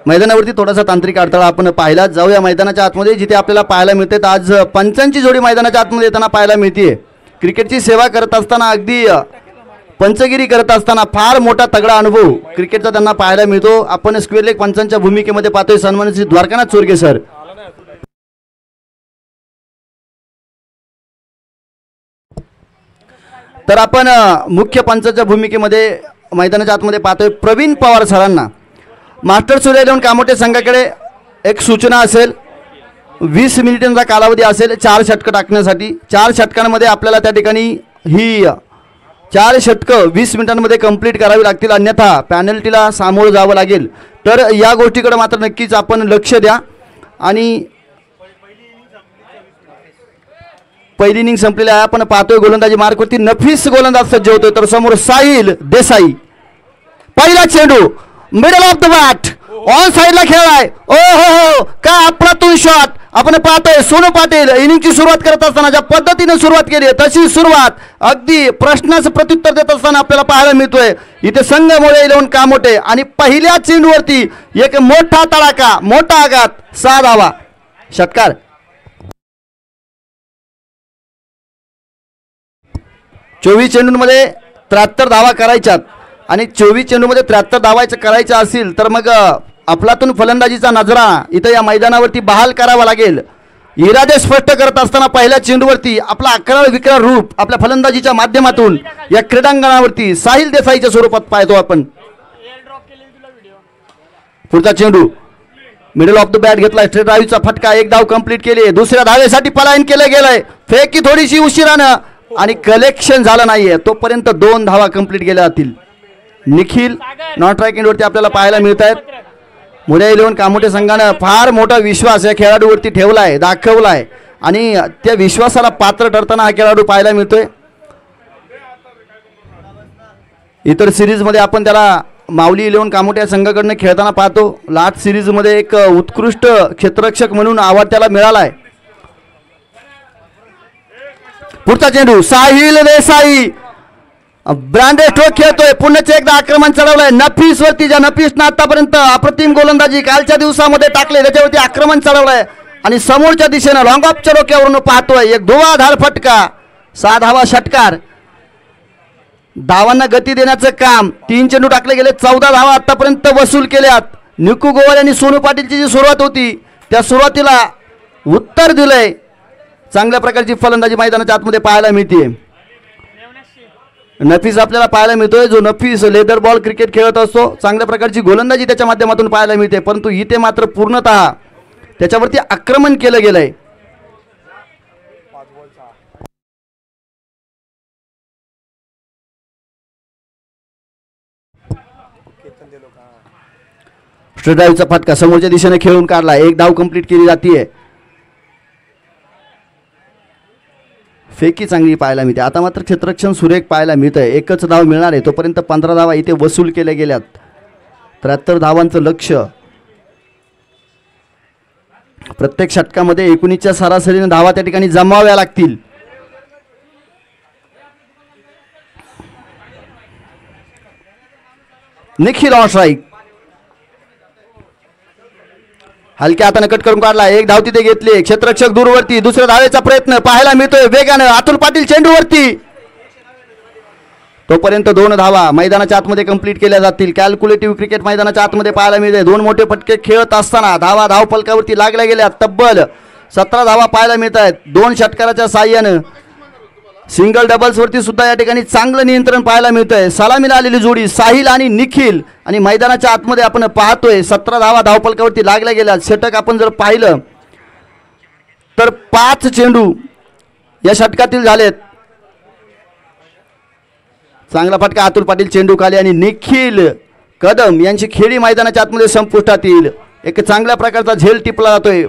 मैदानावरती थोडासा तांत्रिक अडथळा आपण पाहिला. जाऊया मैदानाच्या आतमध्ये जिथे आपल्याला पाहायला मिळते. आज पंचांची जोडी मैदानाच्या आतमध्ये येताना पाहायला मिळते. क्रिकेटची सेवा करत असताना अगदी पंचगिरी करत असताना फार मोठा तगडा अनुभव क्रिकेटचा त्यांना पाहायला मिळतो. आपण स्क्वेअर लेग पंचांच्या भूमिकेमध्ये पाहतोय सन्मानित श्री द्वारकानाथ चोरगे सर. तर आपण मुख्य पंचाच्या भूमिकेमध्ये मैदानाच्या आतमध्ये पाहतोय प्रवीण पवार सरांना. मास्टर सूर्य 11 कामोटे संघाकडे एक सूचना असेल. 20 मिनिटांचा कालावधी असेल 4 षटकं टाकण्यासाठी. 4 षटकांमध्ये आपल्याला त्या ठिकाणी ही 4 षटकं 20 मिनिटांमध्ये कंप्लीट करावी लागतील, अन्यथा पॅनल्टीला सामोरं जावं लागेल. तर या गोष्टीकडे मात्र नक्कीच आपण लक्ष द्या. आणि पहिली इनिंग संपलेली आहे. आपण पाहतोय गोलंदाजी मार्कवरती नफीस गोलंदाज सज्ज होतोय. तर समोर साहिल देसाई. पहिला चेंडू middle of the bat on साइडला खेळलाय. ओ हो काय अप्रतिम शॉट. आपण पाहतोय सोनू पाटील इनिंगची सुरुवात करत असताना ज्या पद्धतीने सुरुवात केली तशी सुरुवात अगदी प्रश्नाचं प्रत्युत्तर देत असताना आपल्याला पाहायला मिळतोय. इथे संघ मोरे 11 कामोटे आणि पहिल्या चेंडूवरती एक मोठा तडाखा, मोठा आघात, 6 धावा, षटकार. 24 चेंडूंमध्ये 73 धावा करायच्यात आणि 24 चेंडूमध्ये 73 धावायचं करायचं असेल तर मग अफलातून फलंदाजीचा नजरा इथं या मैदानावरती बहाल करावा लागेल. इरादे स्पष्ट करत असताना पहिल्या चेंडूवरती आपला अकराळ विक्राळ रूप आपल्या फलंदाजीच्या माध्यमातून या क्रीडांगणावरती साहिल देसाईच्या स्वरूपात पाहतो आपण. पुढचा चेंडू मिडल ऑफ द बॅट घेतलाय. स्ट्रेट ड्राईव्हचा फटका, एक धाव कंप्लीट केली. दुसऱ्या धावेसाठी पलायन केलं गेलंय. फेकी थोडीशी उशिरानं आणि कलेक्शन झालं नाहीये. तोपर्यंत 2 धावा कंप्लीट केल्या जातील. निखिल नॉन स्ट्राईक एंडवरती आपल्याला पाहायला मिळत आहेत. मोऱ्या 11 कामोटे संघानं फार मोठा विश्वास या खेळाडूवरती ठेवलाय, दाखवलाय आणि त्या विश्वासाला पात्र ठरताना हा खेळाडू पाहायला मिळतोय. इतर सिरीजमध्ये आपण त्याला माऊली 11 कामोटे या संघाकडनं खेळताना पाहतो. लास्ट सिरीजमध्ये एक उत्कृष्ट क्षेत्ररक्षक म्हणून अवॉर्ड त्याला मिळालाय. पुढचा चेंडू साहिल देसाई ब्रँडेड स्ट्रोक खेळतोय. पुन्हा एकदा आक्रमण चढवलंय नफीस वरती. ज्या नफीसनं आतापर्यंत अप्रतिम गोलंदाजी कालच्या दिवसामध्ये टाकले त्याच्यावरती आक्रमण चढवलंय आणि समोरच्या दिशेनं लॉंग ऑफच्या डोक्यावरून पाहतोय एक धुवाधार फटका, 6 धावा, षटकार. धावांना गती देण्याचं काम. 3 चेंडू टाकले गेले, 14 धावा आतापर्यंत वसूल केल्यात. निकू गोवाल आणि सोनू पाटीलची जी सुरुवात होती त्या सुरुवातीला उत्तर दिलंय. चांगल्या प्रकारची फलंदाजी मैदानाच्या आतमध्ये पाहायला मिळते. नफीस आपल्याला पाहायला मिळतोय. जो नफीस लेदर बॉल क्रिकेट खेळत असतो, चांगल्या प्रकारची गोलंदाजी त्याच्या माध्यमातून पाहायला मिळते. परंतु इथे मात्र पूर्णतः त्याच्यावरती आक्रमण केलं गेलंय. एक्स्ट्रा ड्राईव्हचा फटका समोरच्या दिशेने खेळून काढला, एक धाव कंप्लीट केली जाते. फेकी चांगली पाहायला मिळते. आता मात्र क्षेत्ररक्षण सुरेख पाहायला मिळतं आहे. एकच धाव मिळणार आहे, तोपर्यंत 15 धावा इथे वसूल केल्या गेल्यात. 73 धावांचं लक्ष्य. प्रत्येक षटकामध्ये 19च्या सरासरीने धावा त्या ठिकाणी जमाव्या लागतील. निखिल ऑन स्ट्राईक, हलक्या हाताने कट करून काढला, एक धाव तिथे घेतली. क्षेत्ररक्षक दूरवरती, दुसऱ्या धावेचा प्रयत्न पाहायला मिळतोय वेगाने. अतुल पाटील चेंडूवरती, तोपर्यंत 2 धावा मैदानाच्या आतमध्ये कंप्लीट केल्या जातील. कॅल्क्युलेटिव्ह क्रिकेट मैदानाच्या आतमध्ये पाहायला मिळते. 2 मोठे फटके खेळत असताना धावा धाव फलकावरती लागल्या गेल्या. तब्बल 17 धावा पाहायला मिळत आहेत. 2 षटकाराच्या साह्यानं सिंगल डबल्स वरती सुद्धा या ठिकाणी चांगलं नियंत्रण पाहायला मिळतंय. सलामीला आलेली जोडी साहिल आणि निखिल, आणि मैदानाच्या आतमध्ये आपण पाहतोय 17 धावा धावफलकावरती लागल्या गेल्या. षटक आपण जर पाहिलं तर 5 चेंडू या षटकातील झालेत. चांगला फटका अतुल पाटील चेंडू खाली, आणि निखिल कदम यांची खेळी मैदानाच्या आतमध्ये संपुष्टात येईल. एक चांगल्या प्रकारचा झेल टिपला जातोय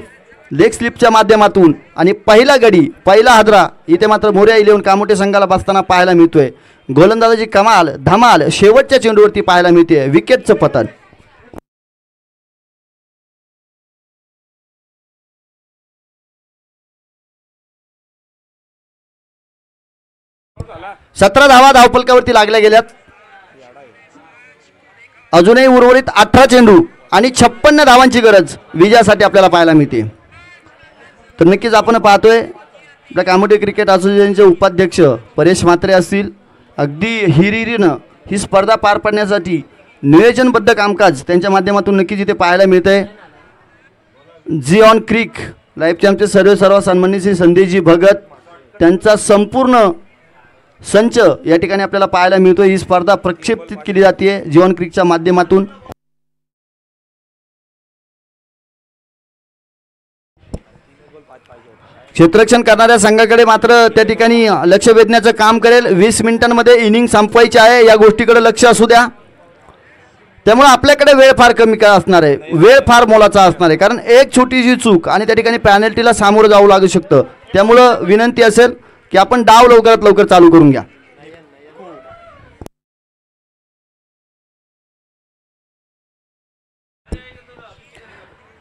लेग स्लिपच्या माध्यमातून, आणि पहिला गडी पहिला हादरा इथे मात्र मोरया इलेव्हन कामोटे संघाला बसताना पाहायला मिळतोय. गोलंदाजाची कमाल धमाल शेवटच्या चेंडूवरती पाहायला मिळते. विकेटचं पतन. सतरा धावा धावफलकावरती लागल्या गेल्यात. अजूनही उर्वरित 18 चेंडू आणि 56 धावांची गरज विजयासाठी आपल्याला पाहायला मिळते. तर नक्कीच आपण पाहतोय आपल्या कामोटे क्रिकेट असोसिएशनचे उपाध्यक्ष परेश म्हात्रे असतील, अगदी हिरिरीनं ही स्पर्धा पार पाडण्यासाठी नियोजनबद्ध कामकाज त्यांच्या माध्यमातून नक्कीच इथे पाहायला मिळतंय. जी ऑन क्रिक लाईव्ह चॅम्पचे सर्व सन्माननीय श्री संदेशजी भगत त्यांचा संपूर्ण संच या ठिकाणी आपल्याला पाहायला मिळतो. ही स्पर्धा प्रक्षेपित केली जाते जी ऑन क्रिकच्या माध्यमातून. क्षेत्ररक्षण करणाऱ्या संघाकडे मात्र त्या ठिकाणी लक्ष वेधण्याचं काम करेल. 20 मिनिटांमध्ये इनिंग संपवायची आहे, या गोष्टीकडे लक्ष असू द्या. त्यामुळे आपल्याकडे वेळ फार कमी का असणार आहे, वेळ फार मोलाचा असणार आहे, कारण एक छोटीशी चूक आणि त्या ठिकाणी पॅनल्टीला सामोरं जावं लागू शकतं. त्यामुळं विनंती असेल की आपण डाव लवकरात लवकर चालू करून घ्या.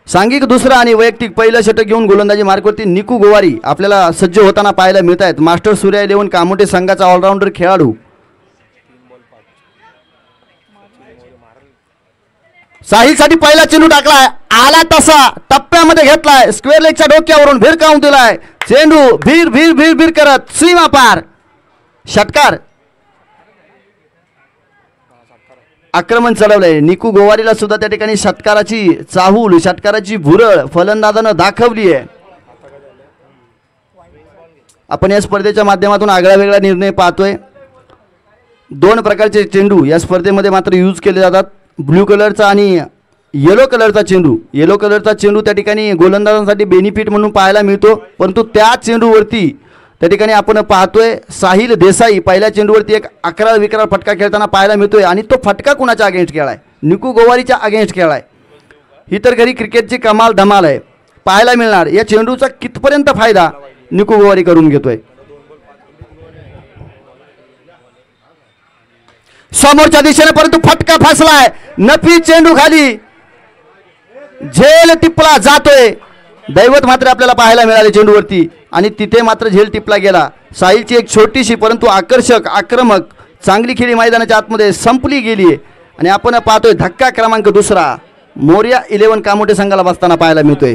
सांघिक दुसरं आणि वैयक्तिक पहिलं षटक घेऊन गोलंदाजी मार्कवरती निकू गोवारी आपल्याला सज्ज होताना पाहायला मिळत आहेत. मास्टर सूर्या इलेव्हन कामोटे संघाचा ऑलराऊंडर खेळाडू. साहिलसाठी पहिला चेंडू टाकलाय, आला तसा टप्प्यामध्ये घेतलाय, स्क्वेअर लेगच्या डोक्यावरून भिरकावून दिलाय. चेंडू भीर भीर भीर भीर करत सीमा पार. षटकार. आक्रमण चढवलंय. निकू गोवारीला सुद्धा त्या ठिकाणी षटकाराची चाहूल, षटकाराची भुरळ फलंदाजानं दाखवली आहे. आपण या स्पर्धेच्या माध्यमातून आगळा वेगळा निर्णय पाहतोय. 2 प्रकारचे चेंडू या स्पर्धेमध्ये मात्र यूज केले जातात. ब्ल्यू कलरचा आणि येलो कलरचा चेंडू. येलो कलरचा चेंडू त्या ठिकाणी गोलंदाजांसाठी बेनिफिट म्हणून पाहायला मिळतो, परंतु त्या चेंडूवरती त्या ठिकाणी आपण पाहतोय साहिल देसाई पहिल्या चेंडूवरती एक 11 विक्राळ फटका खेळताना पाहायला मिळतोय, आणि तो फटका कुणाच्या अगेन्स्ट खेळाय, निकू गोवारीच्या अगेन्स्ट खेळाय. ही तर खरी क्रिकेटची कमाल धमाल आहे. पाहायला मिळणार या चेंडूचा कितपर्यंत फायदा निकू गोवारी करून घेतोय. समोरच्या दिशेने परंतु फटका फासलाय. नफी चेंडू खाली, झेल टिपला जातोय. दैवत मात्र आपल्याला पाहायला मिळाले चेंडूवरती, आणि तिथे मात्र झेल टिपला गेला. साहिलची एक छोटीशी परंतु आकर्षक आक्रमक चांगली खेळी मैदानाच्या आतमध्ये संपली गेली, आणि आपण पाहतोय धक्का क्रमांक 2 मोरया इलेव्हन कामोटे संघाला बसताना पाहायला मिळतोय.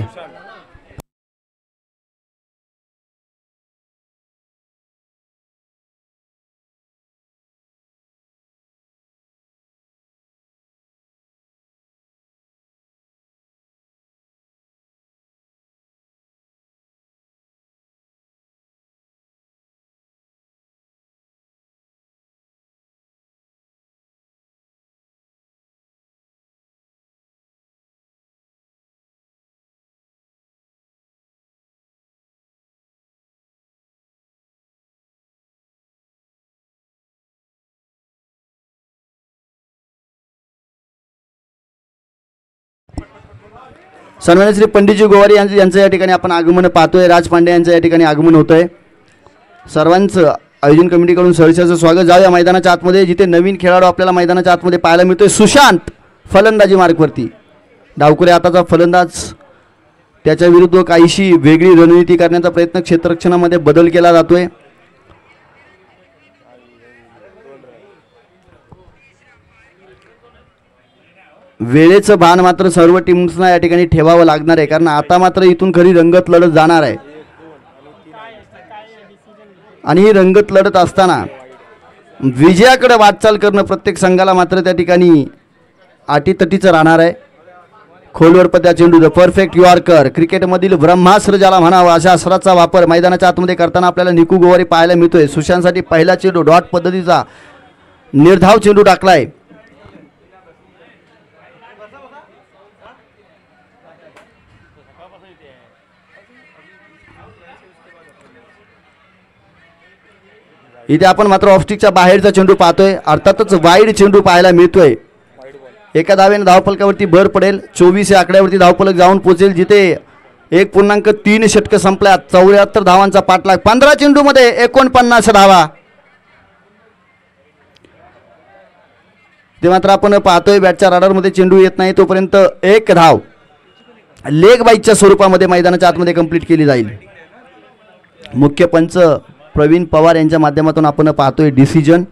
सन्माननीय श्री पंडितजी गोवारी यांचं या ठिकाणी आपण आगमन पाहतोय. राज पांडे यांचं या ठिकाणी आगमन होतंय. सर्वांचं आयोजन कमिटीकडून सहर्षाचं स्वागत. जाऊया मैदानाच्या आतमध्ये, जिथे नवीन खेळाडू आपल्याला मैदानाच्या आतमध्ये पाहायला मिळतोय. सुशांत फलंदाजी मार्कवरती. डावकुरे आताचा फलंदाज, त्याच्या विरुद्ध काहीशी वेगळी रणनीती करण्याचा प्रयत्न, क्षेत्ररक्षणामध्ये बदल केला जातोय. वेळेचं भान मात्र सर्व टीम्सना या ठिकाणी ठेवावं लागणार आहे, कारण आता मात्र इथून खरी रंगत लढत जाणार आहे. आणि ही रंगत लढत असताना विजयाकडे वाटचाल करणं प्रत्येक संघाला मात्र त्या ठिकाणी अटीतटीचं राहणार आहे. खोलवर पत्या चेंडू परफेक्ट यॉर्कर, क्रिकेटमधील ब्रह्मास्त्र ज्याला म्हणावं अशा अस्त्राचा वापर मैदानाच्या आतमध्ये करताना आपल्याला निकू गोवारी पाहायला मिळतोय. सुशांतसाठी पहिला चेंडू डॉट पद्धतीचा निर्धाव चेंडू टाकलाय. इथे आपण मात्र ऑफस्टिकच्या बाहेरचा चेंडू पाहतोय. अर्थातच वाईड चेंडू पाहायला मिळतोय. एका धावेने धावफलकावरती भर पडेल. 24 या आकड्यावरती धावफलक जाऊन पोहोचेल, जिथे 1.3 षटकं संपल्यात. 74 धावांचा पाठलाग. 15 चेंडूमध्ये 49 धावा. ते मात्र आपण पाहतोय बॅटच्या राडारमध्ये चेंडू येत नाही तोपर्यंत एक धाव लेग बाईकच्या स्वरूपामध्ये मैदानाच्या आतमध्ये कंप्लीट केली जाईल. मुख्य पंच प्रवीण पवार यांच्या माध्यमातून आपण पाहतोय डिसिजन.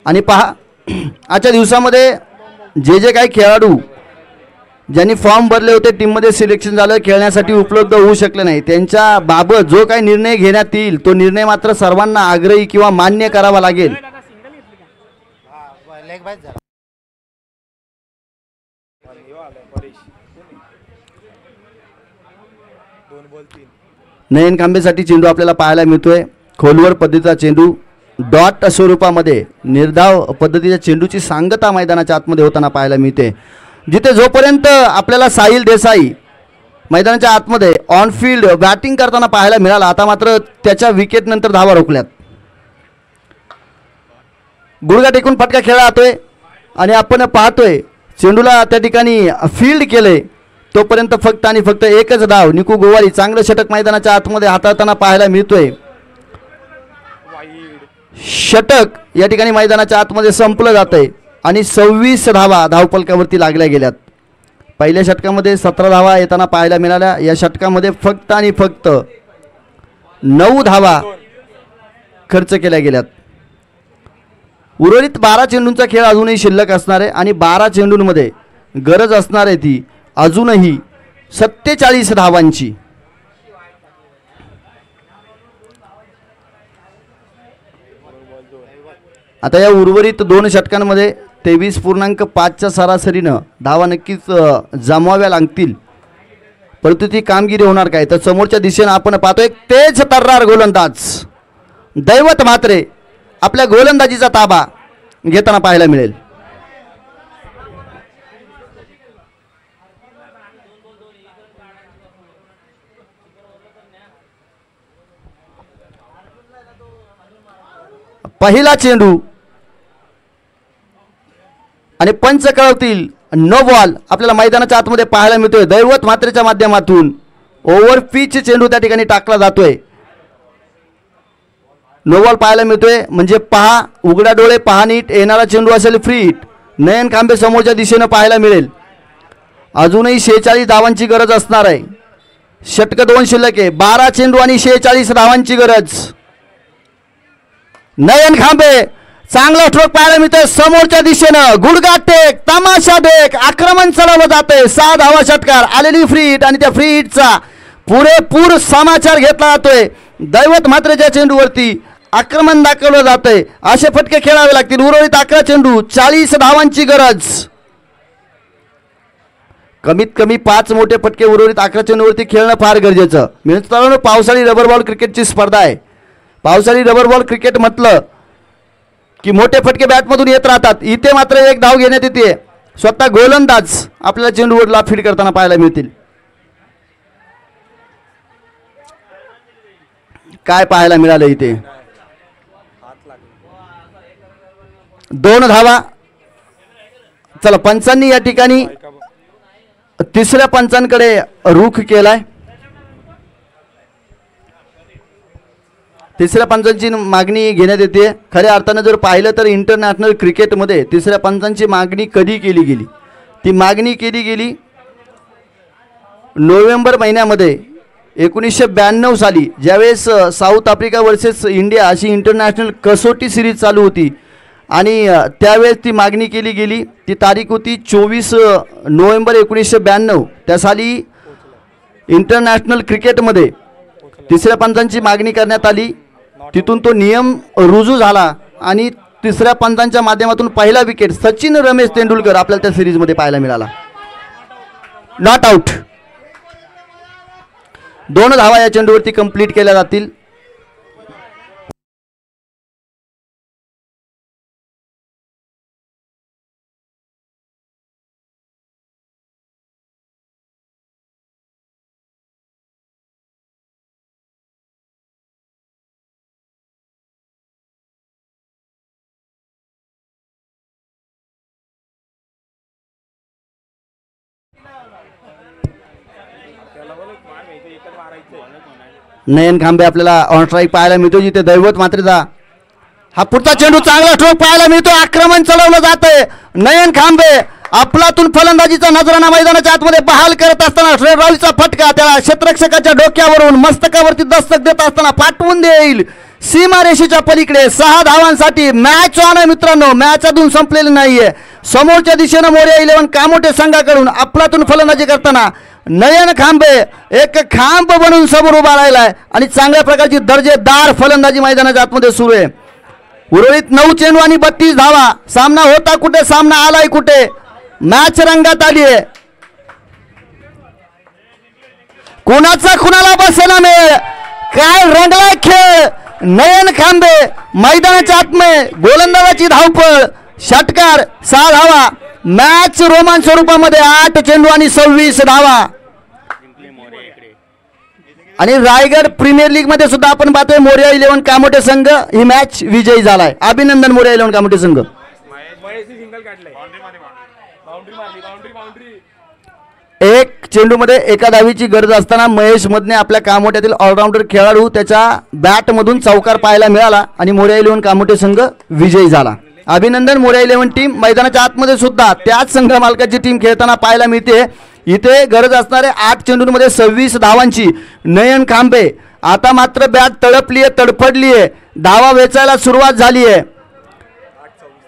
आणि पहा, आजच्या दिवसामध्ये जे काही खेळाडू ज्यांनी फॉर्म भरले होते, टीममध्ये सिलेक्शन झालं, खेळण्यासाठी उपलब्ध होऊ शकले नाही, त्यांच्या बाबत जो काही निर्णय घेण्यात येईल तो निर्णय मात्र सर्वांना आग्रही किंवा मान्य करावा लागेल. नयन कांबेसाठी चेंडू आपल्याला पाहायला मिळतोय. खोलवर पद्धतीचा चेंडू डॉट स्वरूपामध्ये निर्धाव पद्धतीच्या चेंडूची सांगता मैदानाच्या आतमध्ये होताना पाहायला मिळते. जिथे जोपर्यंत आपल्याला साहिल देसाई मैदानाच्या आतमध्ये ऑन फील्ड बॅटिंग करताना पाहायला मिळाला, आता मात्र त्याच्या विकेट नंतर धावा रोखल्यात. गुडघा टेकून फटका खेळला जातोय आणि आपण पाहतोय चेंडूला त्या ठिकाणी फील्ड केले तोपर्यंत फक्त आणि फक्त एकच धाव. निकू गोवारी चांगलं षटक मैदानाच्या आतमध्ये हाताळताना पाहायला मिळतोय. षटक या ठिकाणी मैदानाच्या आतमध्ये संपलं जातंय आणि 26 धावा धावफलकावरती लागल्या गेल्यात. पहिल्या षटकामध्ये 17 धावा येताना पाहायला मिळाल्या. या षटकामध्ये फक्त आणि फक्त 9 धावा खर्च केल्या गेल्यात. उर्वरित 12 चेंडूंचा खेळ अजूनही शिल्लक असणार आहे आणि 12 चेंडूंमध्ये गरज असणार आहे ती अजूनही 47 धावांची. आता या उर्वरित 2 षटकांमध्ये 23.5च्या सरासरीनं धावा नक्कीच जमवाव्या लागतील, परंतु ती कामगिरी होणार काय? तर समोरच्या दिशेनं आपण पाहतो एक तेज तर्रार गोलंदाज दैवत म्हात्रे आपल्या गोलंदाजीचा ताबा घेताना पाहायला मिळेल. पहिला चेंडू आणि पंच कळवतील नो बॉल आपल्याला मैदानाच्या आतमध्ये पाहायला मिळतोय. दैवत म्हात्रेच्या माध्यमातून ओव्हर पिच चेंडू त्या ठिकाणी टाकला जातोय. नो बॉल पाहायला मिळतोय म्हणजे पहा, उघडा डोळे पहा नीट. येणारा चेंडू असेल फ्री हिट. नयन कांबे समोरच्या दिशेनं पाहायला मिळेल. अजूनही 46 धावांची गरज असणार आहे. षटक 2 शिल्लक आहे. 12 चेंडू आणि 46 धावांची गरज. नयन खांबे चांगला स्ट्रोक पाहायला मिळतोय समोरच्या दिशेनं. गुडघा टेक, तमाशा टेक, आक्रमण चालवलं जातंय. 6 धावा षटकार, आलेली फ्री हिट आणि त्या फ्री हिटचा पुरेपूर समाचार घेतला जातोय. दैवत म्हात्रेच्या चेंडूवरती आक्रमण दाखवलं जातंय. असे फटके खेळावे लागतील. उर्वरित 11 चेंडू, 40 धावांची गरज. कमीत कमी 5 मोठे फटके उर्वरित 11 चेंडूवरती खेळणं फार गरजेचं. मित्रांनो, पावसाळी रबर बॉल क्रिकेटची स्पर्धा आहे. पावसाळी रबर बॉल क्रिकेट म्हटलं की मोठे फटके बॅटमधून येत राहतात. इथे मात्र एक धाव घेण्यात येते. स्वतः गोलंदाज आपल्याला चेंडूवरला फीड करताना पाहायला मिळतील. काय पाहायला मिळालं इथे? 2 धावा चला पंचांनी या ठिकाणी तिसऱ्या पंचांकडे रुख केलाय. तिसऱ्या पंचांची मागणी घेण्यात येते. खऱ्या अर्थानं जर पाहिलं तर इंटरनॅशनल क्रिकेटमध्ये तिसऱ्या पंचांची मागणी कधी केली गेली? ती मागणी केली गेली नोव्हेंबर महिन्यामध्ये 1992 साली, ज्यावेळेस साऊथ आफ्रिका वर्सेस इंडिया अशी इंटरनॅशनल कसोटी सिरीज चालू होती आणि त्यावेळेस ती मागणी केली गेली. ती तारीख होती 24 नोव्हेंबर 1992. त्या साली इंटरनॅशनल क्रिकेटमध्ये तिसऱ्या पंचांची मागणी करण्यात आली. तिथून तो नियम रुजू झाला आणि तिसऱ्या पंचांच्या माध्यमातून पहिला विकेट सचिन रमेश तेंडुलकर आपल्याला त्या सिरीजमध्ये पाहायला मिळाला. Not out. 2 धावा या चेंडूवरती कंप्लीट केल्या जातील. नयन खांबे आपल्याला ऑन स्ट्राईक पाहायला मिळतो, जिथे दैवत मात्रेचा हा पुढचा चेंडू चांगला स्ट्रोक पाहायला मिळतो. आक्रमण चढवलं जातंय. नयन खांबे आपलातून फलंदाजीचा नजराणा मैदानाच्या आतमध्ये बहाल करत असताना राहुलचा फटका त्याला क्षेत्ररक्षकाच्या डोक्यावरून मस्तकावरती दस्तक देत असताना पाठवून देईल सीमारेषेच्या पलीकडे. 6 धावांसाठी मॅच ऑन आहे मित्रांनो. मॅच अजून संपलेली नाहीये. समोरच्या दिशेनं मोरया 11 कामोटे संघाकडून आपलातून फलंदाजी करताना नयन खांबे एक खांब बनून समोर उभा राहिलाय आणि चांगल्या प्रकारची दर्जेदार फलंदाजी मैदानाच्या आतमध्ये सुरू आहे. उर्वरित 9 चेंडू आणि 32 धावा. सामना होता कुठे, सामना आलाय कुठे, मॅच रंगात आली आहे. कोणाचा कुणाला बसेना मेळ, काय रंगलाय खेळ. नयन खांबे मैदानाच्या आतमध्ये गोलंदाजाची धावपळ, षटकार, 6 धावा. मॅच रोमांच स्वरूपामध्ये 8 चेंडू आणि 26 धावा. आणि रायगड प्रीमियर लीग मध्ये सुद्धा आपण पाहतोय मोरया 11 कामोटे संघ ही मॅच विजयी झालाय. अभिनंदन मोरया 11 कामोटे संघ. एक चेंडूमध्ये एका धावीची गरज असताना महेश मदने आपल्या कामोट्यातील ऑलराऊंडर खेळाडू त्याच्या बॅटमधून चौकार पाहायला मिळाला आणि मोरया 11 कामोटे संघ विजयी झाला. अभिनंदन. मोरया 11 टीम मैदानाच्या आतमध्ये सुद्धा त्याच संघ मालकाची टीम खेळताना पाहायला मिळते. इथे गरज असणारे 8 चेंडूंमध्ये 26 धावांची. नयन खांबे आता मात्र बॅट तडपली आहे, तडफडली आहे. धावा वेचायला सुरुवात झाली आहे.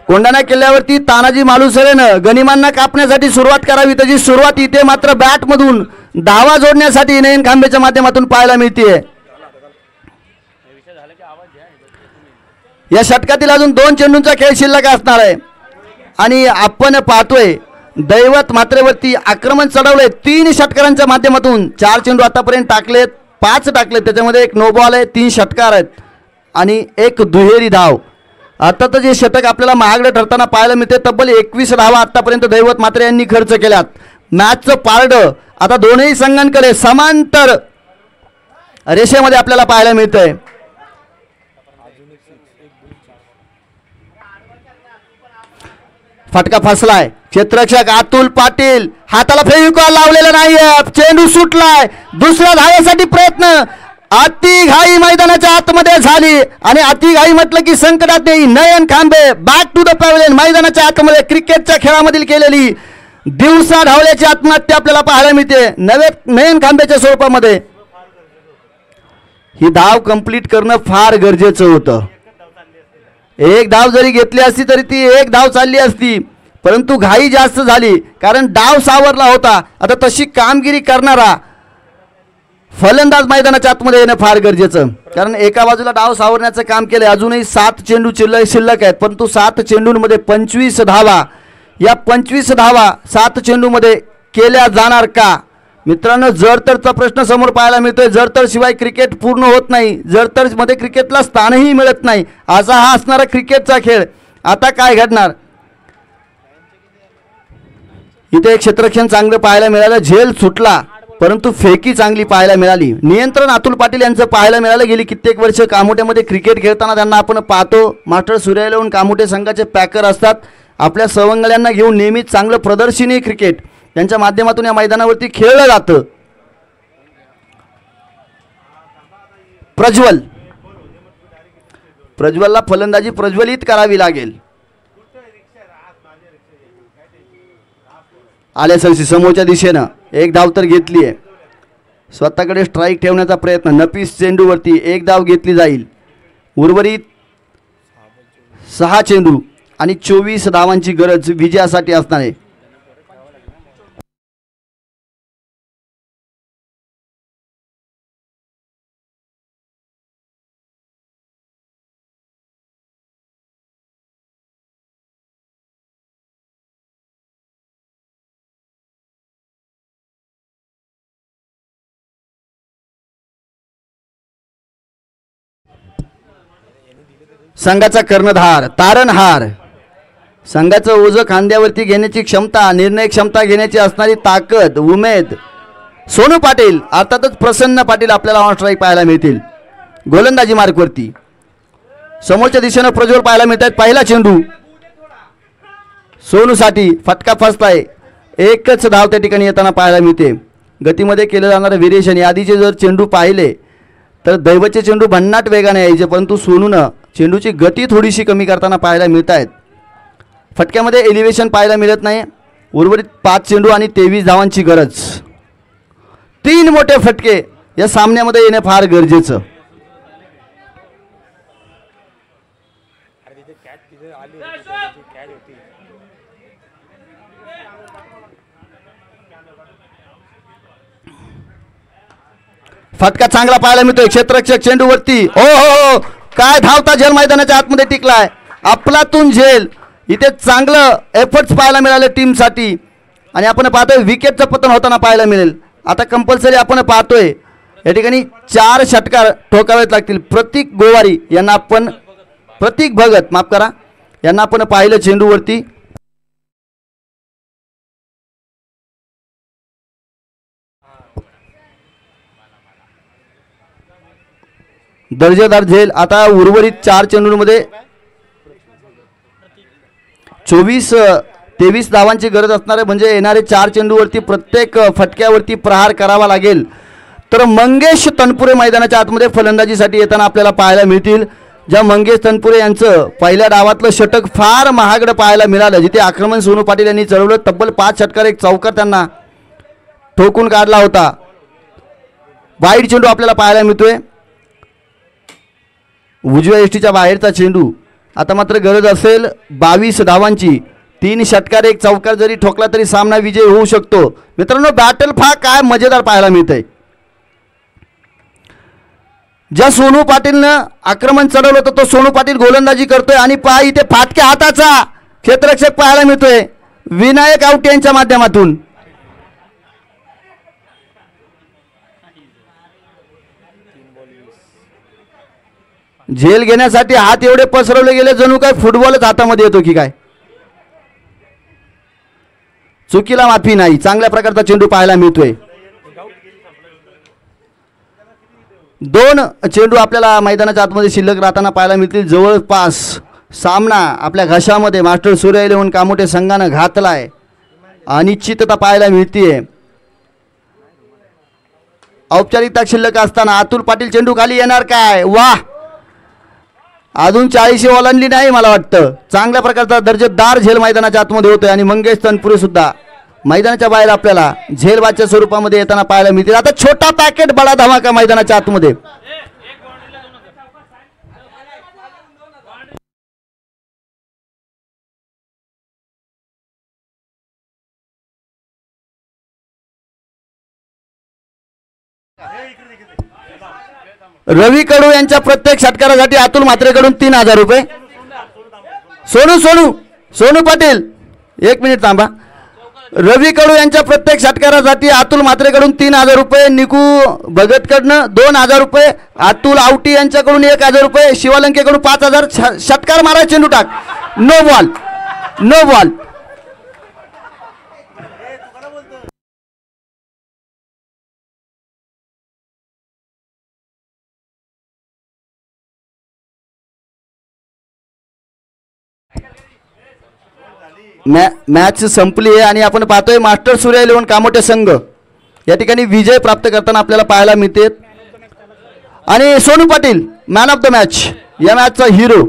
कोंढाणा किल्ल्यावरती तानाजी मालुसरेनं गनिमांना कापण्यासाठी सुरुवात करावी, त्याची सुरुवात इथे मात्र बॅटमधून धावा जोडण्यासाठी नयन खांबेच्या माध्यमातून पाहायला मिळते. या षटकातील अजून 2 चेंडूंचा खेळ शिल्लक असणार आहे आणि आपण पाहतोय दैवत मात्रेवरती आक्रमण चढवलंय 3 षटकारांच्या माध्यमातून. 4 चेंडू आतापर्यंत टाकलेत, 5 टाकलेत, त्याच्यामध्ये 1 नो बॉल आहे, 3 षटकार आहेत आणि 1 दुहेरी धाव. अर्थातच हे षटक आपल्याला महागडं ठरताना पाहायला मिळते. तब्बल 21 धावा आतापर्यंत दैवत मात्रे यांनी खर्च केल्यात. मॅचचं पारडं आता दोन्ही संघांकडे समांतर रेषेमध्ये आपल्याला पाहायला मिळतंय. फटका फसलाय. क्षेत्ररक्षक अतुल पाटील हाताला फेविकॉल लावलेला नाहीये. चेंडू सुटलाय. दुसऱ्या धावेसाठी प्रयत्न. अति घाई मैदानाच्या आतमध्ये झाली आणि अति घाई म्हटलं की संकटात नाही. नयन खांबे बॅक टू द पॅव्हलियन. मैदानाच्या आतमध्ये क्रिकेटच्या खेळामधील केलेली दिवसा धावल्याची आत्महत्या आपल्याला पाहायला मिळते नयन खांबेच्या स्वरूपामध्ये. ही धाव कंप्लीट करणं फार गरजेचं होतं. 1 धाव जरी घेतली असती तरी ती 1 धाव चालली असती, परंतु घाई जास्त झाली कारण डाव सावरला होता. आता तशी कामगिरी करणारा फलंदाज मैदानाच्या आतमध्ये येणं फार गरजेचं, कारण एका बाजूला डाव सावरण्याचं काम केलं. अजूनही 7 चेंडू शिल्लक आहेत, परंतु 7 चेंडूंमध्ये 25 धावा. या 25 धावा 7 चेंडूमध्ये केल्या जाणार का मित्रांनो? जर तरचा प्रश्न समोर पाहायला मिळतोय. जर तर शिवाय क्रिकेट पूर्ण होत नाही. जर तर मध्ये क्रिकेटला स्थानही मिळत नाही. असा हा असणारा क्रिकेटचा खेळ. आता काय घडणार? इथे एक क्षेत्ररक्षण चांगलं पाहायला मिळालं. झेल सुटला परंतु फेकी चांगली पाहायला मिळाली. नियंत्रण अतुल पाटील यांचं पाहायला मिळालं. गेली कित्येक वर्ष कामोट्यामध्ये क्रिकेट खेळताना त्यांना आपण पाहतो. मास्टर सूर्या 11 कामोटे संघाचे पॅकर असतात आपल्या सवंगड्यांना घेऊन नेहमीच चांगलं प्रदर्शनी क्रिकेट यांच्या माध्यमातून या मैदानावरती खेळलं जातं. प्रज्वलला फलंदाजी प्रज्वलित करावी लागेल. आल्या सरशी समोरच्या दिशेनं एक धाव तर घेतली आहे. स्वतःकडे स्ट्राईक ठेवण्याचा प्रयत्न. नफीस चेंडूवरती एक धाव घेतली जाईल. उर्वरित 6 चेंडू आणि 24 धावांची गरज विजयासाठी असणार आहे. संघाचा कर्णधार तारणहार. संघाचं ओझं खांद्यावरती घेण्याची क्षमता, निर्णय क्षमता घेण्याची असणारी ताकद, उमेद सोनू पाटील अर्थातच प्रसन्न पाटील आपल्याला ऑन स्ट्राईक पाहायला मिळतील. गोलंदाजी मार्कवरती समोरच्या दिशेनं प्रज्वल पाहायला मिळत आहेत. पहिला चेंडू सोनूसाठी फटका फसलाय. एकच धाव त्या ठिकाणी येताना पाहायला मिळते. गतीमध्ये केलं जाणारं व्हेरिएशन आधीचे जर चेंडू पाहिले तर दैवचे चेंडू भन्नाट वेगाने यायचे, परंतु सोनूनं चेंडूची गती थोडीशी कमी करताना पाहायला मिळत आहेत. फटक्यामध्ये एलिव्हेशन पाहायला मिळत नाही. उर्वरित 5 चेंडू आणि 23 धावांची गरज. 3 मोठे फटके या सामन्यामध्ये येणे फार गरजेचं. फटका चांगला पाहायला मिळतोय. क्षेत्ररक्षक चेंडूवरती हो हो हो काय धावता झेल मैदानाच्या आतमध्ये टिकलाय. अफलातून झेल इथे चांगलं एफर्ट्स पाहायला मिळाले टीमसाठी आणि आपण पाहतोय विकेटचं पतन होताना पाहायला मिळेल. आता कंपल्सरी आपण पाहतोय या ठिकाणी 4 षटकार ठोकावेत लागतील. प्रतीक गोवारी यांना आपण प्रतीक भगत माफ करा यांना आपण पाहिलं चेंडूवरती. दर्जेदार झेल. आता उर्वरित 4 चेंडूंमध्ये 23 धावांची गरज असणार आहे. म्हणजे येणारे 4 चेंडूवरती प्रत्येक फटक्यावरती प्रहार करावा लागेल. तर मंगेश तनपुरे मैदानाच्या आतमध्ये फलंदाजीसाठी येताना आपल्याला पाहायला मिळतील. ज्या मंगेश तनपुरे यांचं पहिल्या डावातलं षटक फार महागडं पाहायला मिळालं, जिथे आक्रमण सोनू पाटील यांनी चढवलं. तब्बल 5 षटकार एक चौकार त्यांना ठोकून काढला होता. वाईड चेंडू आपल्याला पाहायला मिळतोय. उजव्या एष्टीच्या बाहेरचा चेंडू. आता मात्र गरज असेल 22 धावांची. 3 षटकार एक चौकार जरी ठोकला तरी सामना विजय होऊ शकतो. मित्रांनो बॅटल फार काय मजेदार पाहायला मिळतंय. ज्या सोनू पाटीलनं आक्रमण चढवलं होतं तो सोनू पाटील गोलंदाजी करतोय आणि पहा इथे फाटक्या हाताचा क्षेत्ररक्षक पाहायला मिळतोय विनायक आवटे यांच्या माध्यमातून. झेल घेण्यासाठी हात एवढे पसरवले गेले जणू काय फुटबॉलच हातामध्ये येतो की काय. चुकीला माफी नाही. चांगल्या प्रकारचा चेंडू पाहायला मिळतोय. 2 चेंडू आपल्याला मैदानाच्या आतमध्ये शिल्लक राहताना पाहायला मिळतील. जवळपास सामना आपल्या घशामध्ये मास्टर सूर्य 11 कामोटे संघानं घातलाय. अनिश्चितता पाहायला मिळतीये. औपचारिकता शिल्लक असताना अतुल पाटील चेंडू खाली येणार काय. वाह अजून 40 ओलांडली नाही मला वाटतं. चांगल्या प्रकारचा दर्जेदार झेल मैदानाच्या आतमध्ये होतोय आणि मंगेश तनपुरे सुद्धा मैदानाच्या बाहेर आपल्याला झेलबादच्या स्वरूपामध्ये येताना पाहायला मिळतील. आता छोटा पॅकेट बडा धमाका मैदानाच्या आतमध्ये. रवी कडू यांच्या प्रत्येक षटकारासाठी अतुल म्हात्रेकडून 3000 रुपये. सोनू पाटील 1 मिनिट थांबा. रवी कडू यांच्या प्रत्येक षटकारासाठी अतुल म्हात्रेकडून 3000 रुपये. निकू भगतकडनं 2000 रुपये. अतुल आवटी यांच्याकडून 1000 रुपये. शिवालंकेकडून 5000. षटकार मारा चेंडू टाक. No ball. मॅच संपली आहे आणि आपण पाहतोय मास्टर सूर्य 11 कामोटे संघ या ठिकाणी विजय प्राप्त करताना आपल्याला पाहायला मिळते. आणि Sonu Patil man of the match, या मॅचचा हिरो.